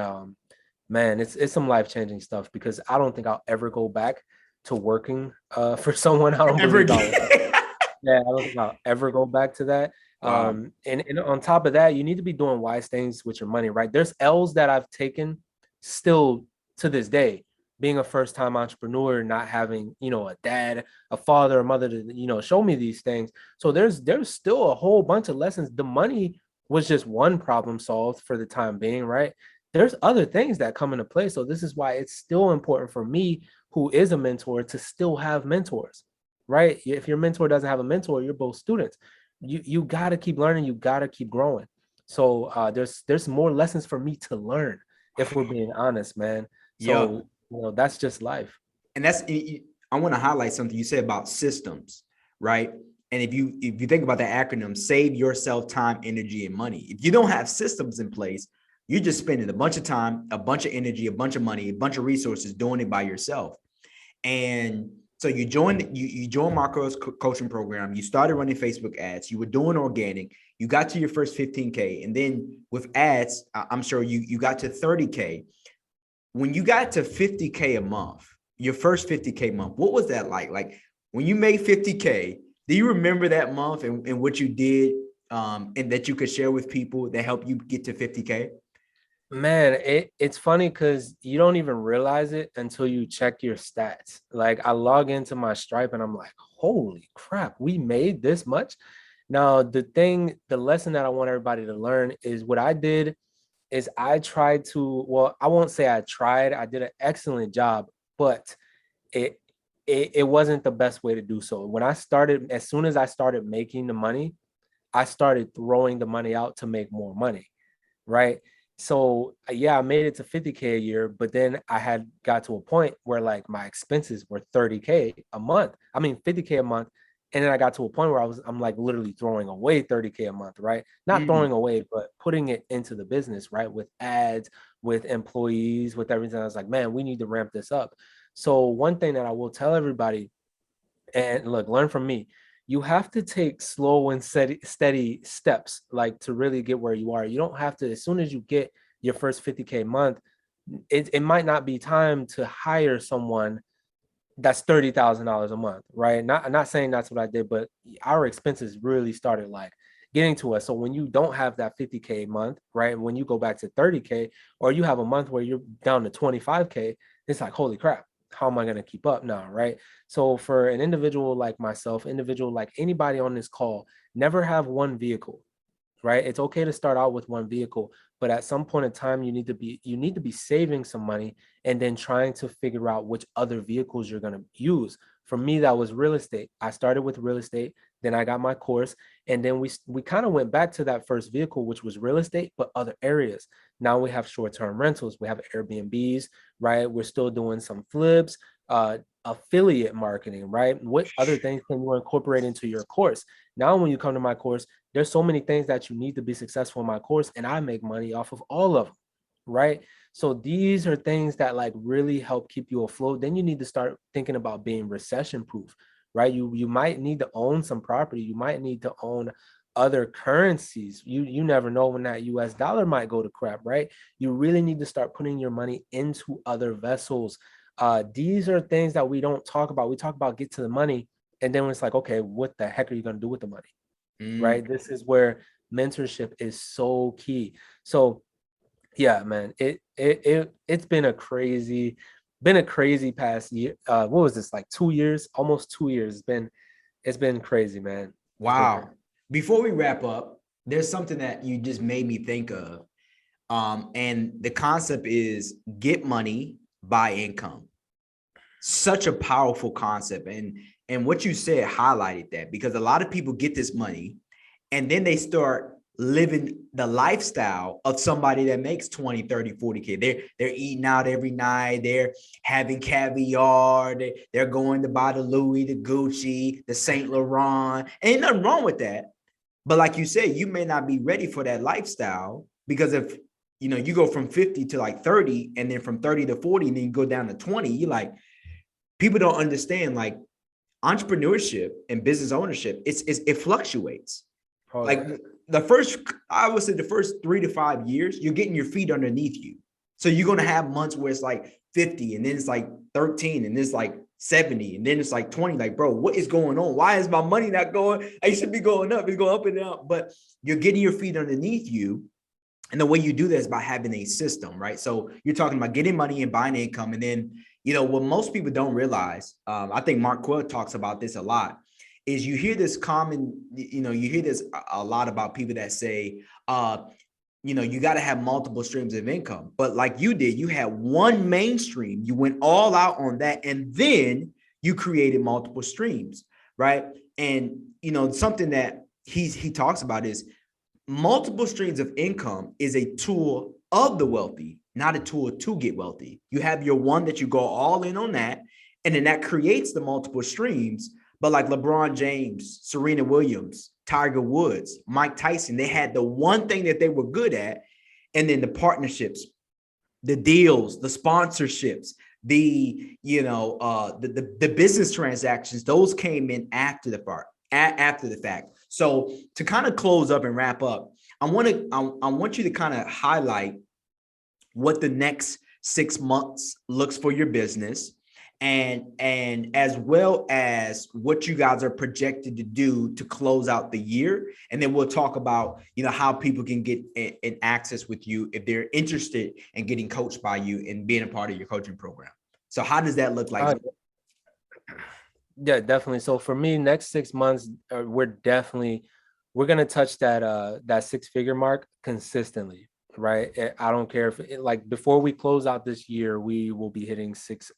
man, it's some life-changing stuff because I don't think I'll ever go back to working for someone. I don't Ever believe I again. will. Yeah, I don't think I'll ever go back to that. Wow. And on top of that, you need to be doing wise things with your money, right? There's L's that I've taken still to this day, being a first-time entrepreneur, not having, a dad, a father, a mother to, show me these things. So there's still a whole bunch of lessons. The money was just one problem solved for the time being, right? There's other things that come into play. So this is why it's still important for me, who is a mentor, to still have mentors, right? If your mentor doesn't have a mentor, you're both students. You got to keep learning. You got to keep growing. So there's more lessons for me to learn, if we're being honest, man. Yep. So that's just life. And I want to highlight something you said about systems, right? And if you think about the acronym, save yourself time, energy, and money. If you don't have systems in place, you're just spending a bunch of time, a bunch of energy, a bunch of money, a bunch of resources doing it by yourself. And so you joined Marco's coaching program. You started running Facebook ads. You were doing organic. You got to your first 15K. And then with ads, I'm sure you got to 30K. When you got to 50K a month, your first 50K month, what was that like? Like when you made 50K, do you remember that month and what you did and that you could share with people that helped you get to 50K? Man, it's funny because you don't even realize it until you check your stats. Like I log into my Stripe and I'm like, holy crap, we made this much. Now, the lesson that I want everybody to learn is what I did is I tried to, well, I won't say I tried, I did an excellent job, but it it wasn't the best way to do so. When I started, as soon as I started making the money, I started throwing the money out to make more money, right? So yeah, I made it to 50K a year, but then I had got to a point where like my expenses were 30K a month. I mean 50K a month. And then I got to a point where I'm like literally throwing away 30K a month, right? Not Mm. throwing away, but putting it into the business, right? With ads, with employees, with everything. I was like, man, we need to ramp this up. So one thing that I will tell everybody, and look, learn from me. You have to take slow and steady steps, like to really get where you are. You don't have to, as soon as you get your first 50K month, it might not be time to hire someone that's $30,000 a month, right? I'm not saying that's what I did, but our expenses really started like getting to us. So when you don't have that 50K month, right? When you go back to 30K, or you have a month where you're down to 25K, it's like, holy crap, how am I going to keep up now, right? So for an individual like myself, individual like anybody on this call, never have one vehicle, right? It's okay to start out with one vehicle, but at some point in time, you need to be saving some money and then trying to figure out which other vehicles you're going to use. For me, that was real estate. I started with real estate, then I got my course, and then we kind of went back to that first vehicle, which was real estate, but other areas. Now we have short-term rentals, we have Airbnbs, right? We're still doing some flips, affiliate marketing, right? What other things can you incorporate into your course? Now, when you come to my course, there's so many things that you need to be successful in my course, and I make money off of all of them, right? So these are things that like really help keep you afloat. Then you need to start thinking about being recession proof, right? You might need to own some property. You might need to own other currencies. You never know when that US dollar might go to crap, right? You really need to start putting your money into other vessels. These are things that we don't talk about. We talk about get to the money, and then it's like, okay, what the heck are you going to do with the money? Mm. Right? This is where mentorship is so key. So yeah, man, it's been a crazy past year. What was this, like 2 years? Almost 2 years. It's been crazy, man. It's been crazy. Wow. Before we wrap up, there's something that you just made me think of. And the concept is get money, buy income. Such a powerful concept. And what you said highlighted that, because a lot of people get this money and then they start living the lifestyle of somebody that makes 20, 30, 40K. They're eating out every night. They're having caviar. They're going to buy the Louis, the Gucci, the Saint Laurent. Ain't nothing wrong with that. But like you said, you may not be ready for that lifestyle, because if you go from 50 to like 30, and then from 30 to 40, and then you go down to 20, you like, people don't understand like entrepreneurship and business ownership. It fluctuates. Hold Like on. I would say the first 3 to 5 years, you're getting your feet underneath you. So you're going to have months where it's like 50 and then it's like 13 and then it's like 70 and then it's like 20. Like, bro, what is going on? Why is my money not going? I should be going up. It's going up and down, but you're getting your feet underneath you. And the way you do that is by having a system, right? So you're talking about getting money and buying income. And then, what most people don't realize, I think Mark Quill talks about this a lot, is you hear this common, you hear this a lot about people that say, you got to have multiple streams of income. But like you did, you had one mainstream, you went all out on that, and then you created multiple streams, right? And, something that he talks about is multiple streams of income is a tool of the wealthy, not a tool to get wealthy. You have your one that you go all in on that, and then that creates the multiple streams. But like LeBron James, Serena Williams, Tiger Woods, Mike Tyson, they had the one thing that they were good at, and then the partnerships, the deals, the sponsorships, the business transactions, those came in after the fact. So to kind of close up and wrap up, I want you to kind of highlight what the next 6 months looks for your business, and as well as what you guys are projected to do to close out the year. And then we'll talk about, how people can get an access with you if they're interested in getting coached by you and being a part of your coaching program. So how does that look like? Yeah, definitely. So for me, next 6 months, we're going to touch that 6-figure mark consistently, right? I don't care if like before we close out this year, we will be hitting six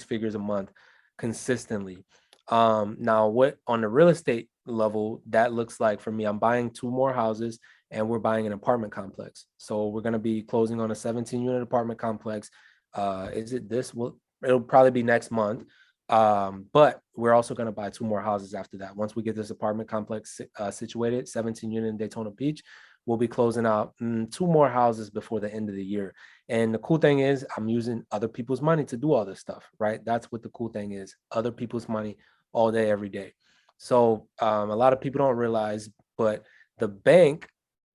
figures a month consistently. Now what on the real estate level that looks like for me, I'm buying 2 more houses and we're buying an apartment complex. So we're going to be closing on a 17-unit apartment complex. It'll probably be next month. But we're also going to buy 2 more houses after that. Once we get this apartment complex situated, 17 unit in Daytona Beach, we'll be closing out 2 more houses before the end of the year. And the cool thing is I'm using other people's money to do all this stuff, right? That's what the cool thing is, other people's money all day, every day. So a lot of people don't realize, but the bank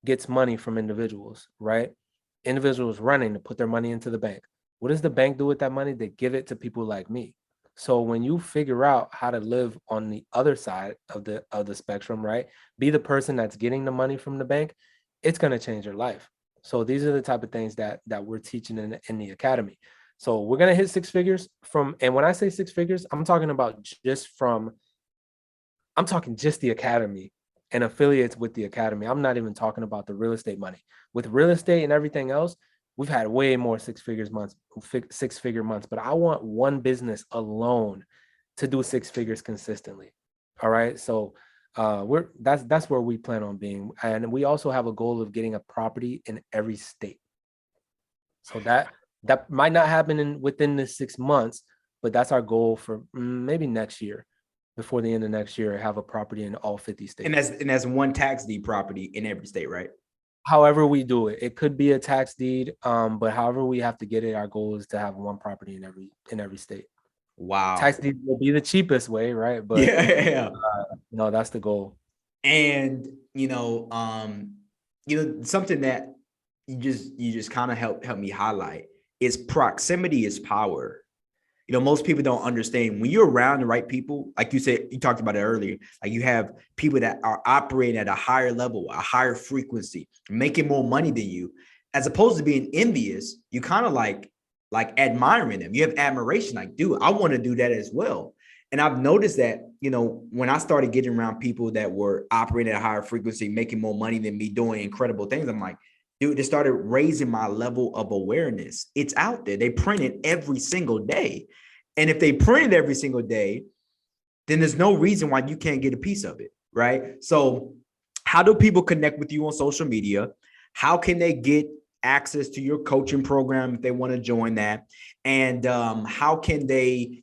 gets money from individuals, right? Individuals running to put their money into the bank. What does the bank do with that money? They give it to people like me. So when you figure out how to live on the other side of the spectrum, right? Be the person that's getting the money from the bank, it's going to change your life. So these are the type of things that we're teaching in the academy. So we're going to hit 6 figures and when I say 6 figures, I'm talking just the academy and affiliates with the academy. I'm not even talking about the real estate money. With real estate and everything else, we've had way more 6-figure months, but I want one business alone to do 6 figures consistently. All right. So that's where we plan on being. And we also have a goal of getting a property in every state. So that might not happen within the 6 months, but that's our goal for maybe next year. Before the end of next year, have a property in all 50 states. And that's one tax deed property in every state, right? However we do it, it could be a tax deed, but however we have to get it, our goal is to have one property in every state. Wow. Tax deed will be the cheapest way, right? But no, that's the goal. And something that you just kind of help me highlight is proximity is power. Most people don't understand when you're around the right people, like you said, you talked about it earlier, like you have people that are operating at a higher level, a higher frequency, making more money than you, as opposed to being envious, you kind of like admiring them. You have admiration, like, dude, I want to do that as well. And I've noticed that, when I started getting around people that were operating at a higher frequency, making more money than me, doing incredible things, I'm like, dude, they started raising my level of awareness. It's out there. They print it every single day. And if they print it every single day, then there's no reason why you can't get a piece of it, right? So how do people connect with you on social media? How can they get access to your coaching program if they want to join that? And how can they,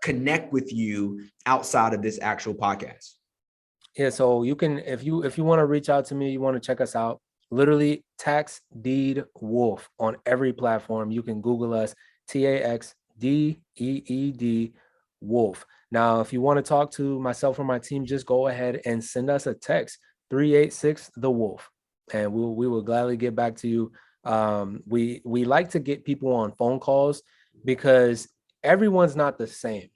connect with you outside of this actual podcast? Yeah, so you can, if you want to reach out to me, you want to check us out, literally Tax Deed Wolf on every platform. You can Google us, TAXDEED Wolf. Now, if you want to talk to myself or my team, just go ahead and send us a text 386 the Wolf, and we will gladly get back to you. We like to get people on phone calls because everyone's not the same.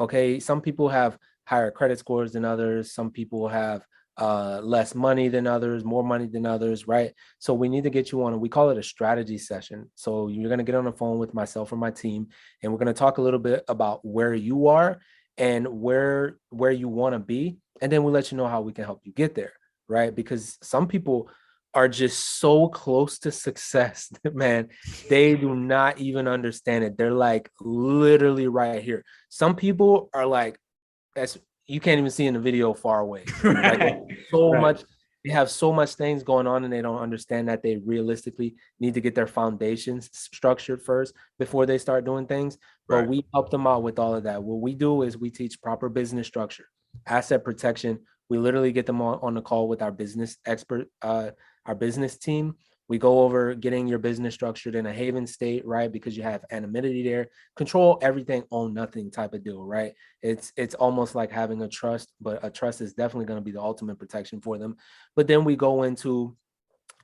Okay, some people have higher credit scores than others. Some people have less money than others, more money than others, right? So we need to get you on, we call it a strategy session. So you're going to get on the phone with myself or my team, and we're going to talk a little bit about where you are and where you want to be, and then we'll let you know how we can help you get there, right? Because some people are just so close to success, man. They do not even understand it. They're like literally right here. Some people are like, that's, you can't even see in the video, far away. Like so much, they have so much things going on, and they don't understand that they realistically need to get their foundations structured first before they start doing things. But we help them out with all of that. What we do is we teach proper business structure, asset protection. We literally get them on the call with our business expert, our business team. We go over getting your business structured in a haven state, right? Because you have anonymity there, control everything, own nothing type of deal, right? It's almost like having a trust, but a trust is definitely going to be the ultimate protection for them. But then we go into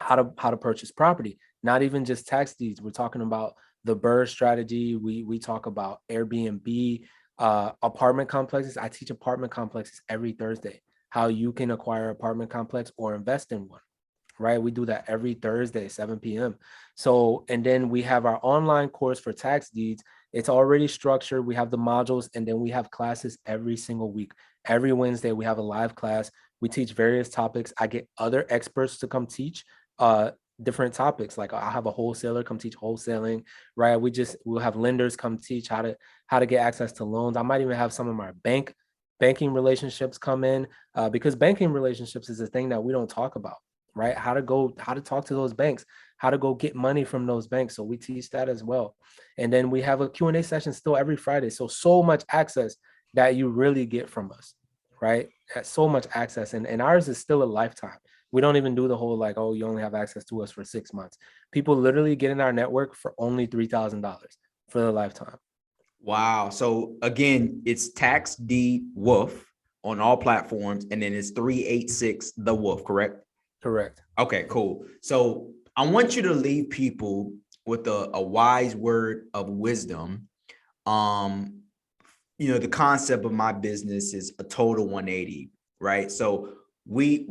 how to purchase property, not even just tax deeds. We're talking about the BRRRR strategy. We talk about Airbnb, apartment complexes. I teach apartment complexes every Thursday, how you can acquire an apartment complex or invest in one. Right, we do that every Thursday, 7 p.m. So, and then we have our online course for tax deeds. It's already structured. We have the modules, and then we have classes every single week. Every Wednesday, we have a live class. We teach various topics. I get other experts to come teach different topics. Like I'll have a wholesaler come teach wholesaling, right? We'll have lenders come teach how to get access to loans. I might even have some of my banking relationships come in because banking relationships is a thing that we don't talk about. Right? How to talk to those banks, how to go get money from those banks. So we teach that as well. And then we have a Q&A session still every Friday. So much access that you really get from us, right? So much access. And ours is still a lifetime. We don't even do the whole like, oh, you only have access to us for 6 months. People literally get in our network for only $3,000 for the lifetime. Wow. So again, it's Tax Deed Wolf on all platforms. And then it's 386 the Wolf, correct? Correct. Okay, cool. So I want you to leave people with a wise word of wisdom. The concept of my business is a total 180, right? So we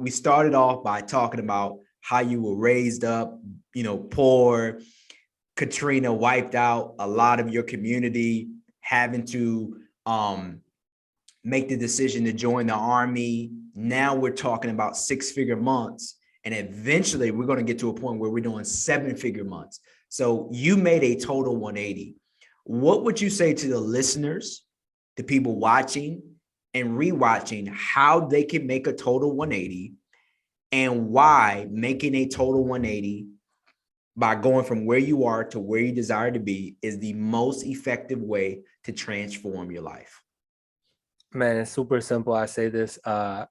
started off by talking about how you were raised up, poor. Katrina wiped out a lot of your community, having to make the decision to join the Army. Now we're talking about 6-figure months, and eventually we're going to get to a point where we're doing 7-figure months. So you made a total 180. What would you say to the listeners, the people watching and rewatching, how they can make a total 180, and why making a total 180 by going from where you are to where you desire to be is the most effective way to transform your life? Man, it's super simple. I say this. I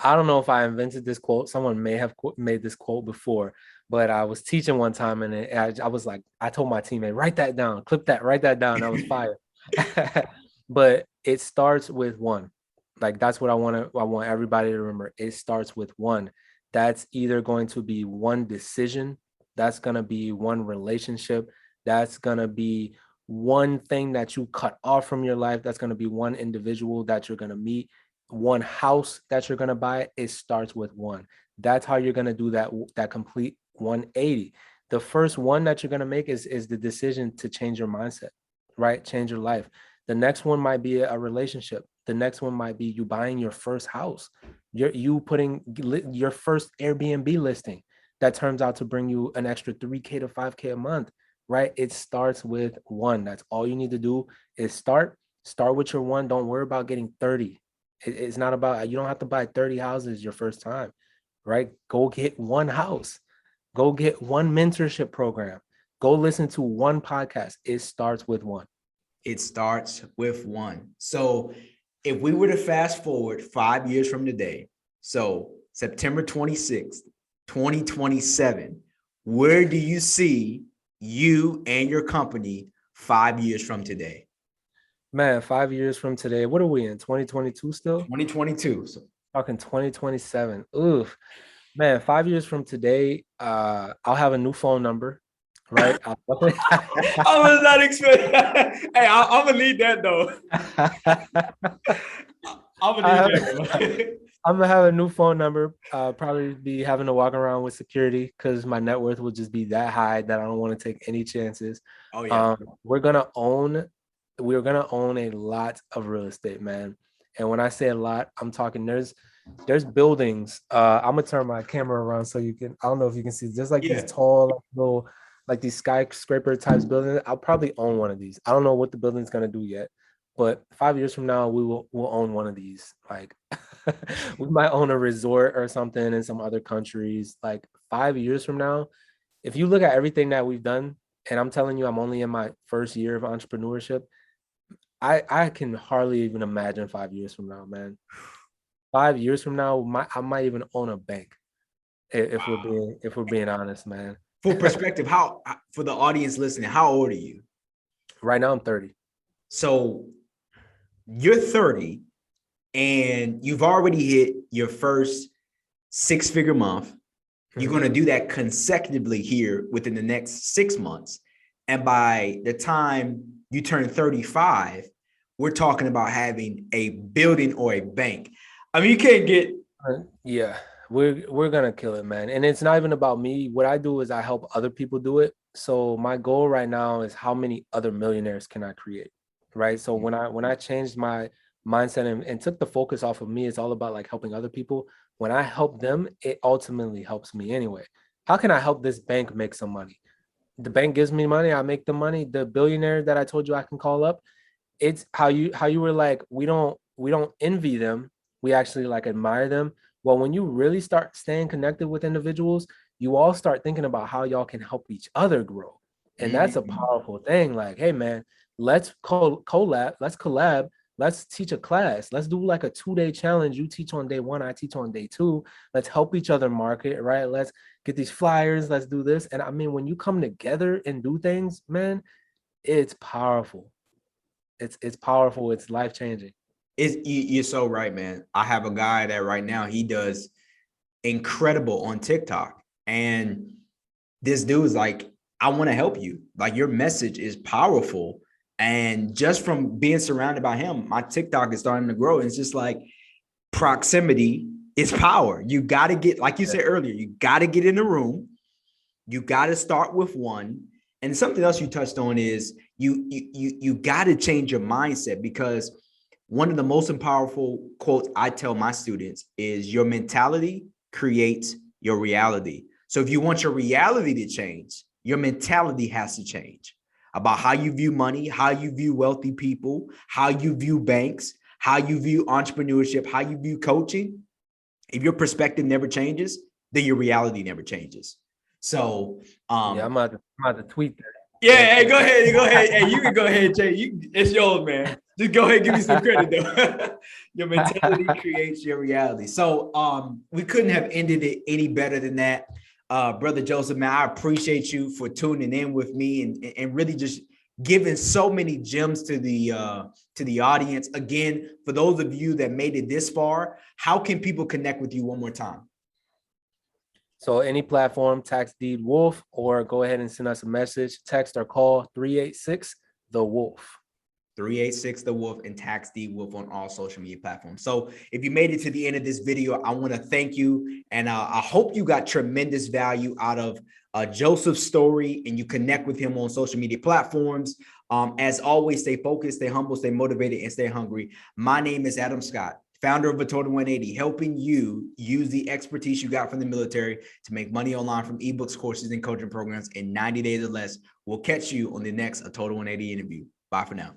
don't know if I invented this quote. Someone may have made this quote before, but I was teaching one time, and I was like, I told my teammate, write that down, clip that, write that down. That was fire. But it starts with one. Like that's what I want everybody to remember. It starts with one. That's either going to be one decision. That's going to be one relationship. That's going to be one thing that you cut off from your life. That's going to be one individual that you're going to meet, one house that you're going to buy. It starts with one. That's how you're going to do that complete 180. The first one that you're going to make is the decision to change your mindset, right? Change your life. The next one might be a relationship. The next one might be you buying your first house. You putting your first Airbnb listing that turns out to bring you an extra 3K to 5K a month. Right? It starts with one. That's all you need to do is start with your one. Don't worry about getting 30. It's not about, you don't have to buy 30 houses your first time, right? Go get one house. Go get one mentorship program. Go listen to one podcast. It starts with one. It starts with one. So if we were to fast forward 5 years from today, so September 26th, 2027, where do you see you and your company 5 years from today? Man, 5 years from today, what are we in? 2022 still? 2022. So Talking 2027. Oof, man, 5 years from today, I'll have a new phone number, right? I was not expecting. Hey, I'm gonna need that though. I'm gonna I need have, that, bro. I'm gonna have a new phone number. Probably be having to walk around with security because my net worth will just be that high that I don't want to take any chances. Oh yeah. Um, we're gonna own, we're gonna own a lot of real estate, man. And when I say a lot, I'm talking there's buildings. I'm gonna turn my camera around so you can. I don't know if you can see. There's like these Yeah. tall, like, little, like these skyscraper types buildings. I'll probably own one of these. I don't know what the building's gonna do yet, but 5 years from now, we'll own one of these. Like we might own a resort or something in some other countries. Like 5 years from now, if you look at everything that we've done, and I'm telling you, I'm only in my first year of entrepreneurship. I can hardly even imagine 5 years from now, man. 5 years from now, I might even own a bank Wow. if we're being honest, man. For perspective, how for the audience listening, how old are you? Right now, I'm 30. So you're 30 and you've already hit your first six-figure month. You're going to do that consecutively here within the next 6 months. And by the time you turn 35, we're talking about having a building or a bank. I mean, you can't get. Yeah, we're gonna kill it, man. And it's not even about me. What I do is I help other people do it. So my goal right now is how many other millionaires can I create, right? So when I changed my mindset and took the focus off of me, it's all about like helping other people. When I help them, it ultimately helps me anyway. How can I help this bank make some money? The bank gives me money, I make the money. The billionaire that I told you I can call up, it's how you were like, we don't envy them, we actually like admire them. Well, when you really start staying connected with individuals, you all start thinking about how y'all can help each other grow. And that's a Mm, powerful thing. Like, hey man, let's collab, let's teach a class, let's do like a 2-day challenge. You teach on day one, I teach on day two. Let's help each other market, right? Let's get these flyers, let's do this. And I mean, when you come together and do things, man, it's powerful. It's powerful. It's life changing. you're so right, man. I have a guy that right now he does incredible on TikTok. And this dude's like, I want to help you. Like your message is powerful. And just from being surrounded by him, my TikTok is starting to grow. And it's just like proximity is power. You got to get, like you said earlier, you got to get in the room. You got to start with one. And something else you touched on is you got to change your mindset, because one of the most powerful quotes I tell my students is your mentality creates your reality. So if you want your reality to change, your mentality has to change about how you view money, how you view wealthy people, how you view banks, how you view entrepreneurship, how you view coaching. If your perspective never changes, then your reality never changes. So, Yeah, I'm about to tweet that real yeah, hey, quick. go ahead. Go ahead. Hey, you can go ahead, Jay. It's yours, man. Just go ahead and give me some credit, though. Your mentality creates your reality. So we couldn't have ended it any better than that. Brother Joseph, man, I appreciate you for tuning in with me and really just giving so many gems to the audience. Again, for those of you that made it this far, how can people connect with you one more time? So any platform, Tax Deed Wolf, or go ahead and send us a message, text or call 386 the Wolf. 386 The Wolf and Tax D Wolf on all social media platforms. So if you made it to the end of this video, I want to thank you. And I hope you got tremendous value out of Joseph's story and you connect with him on social media platforms. As always, stay focused, stay humble, stay motivated, and stay hungry. My name is Adam Scott, founder of A Total 180, helping you use the expertise you got from the military to make money online from ebooks, courses, and coaching programs in 90 days or less. We'll catch you on the next A Total 180 interview. Bye for now.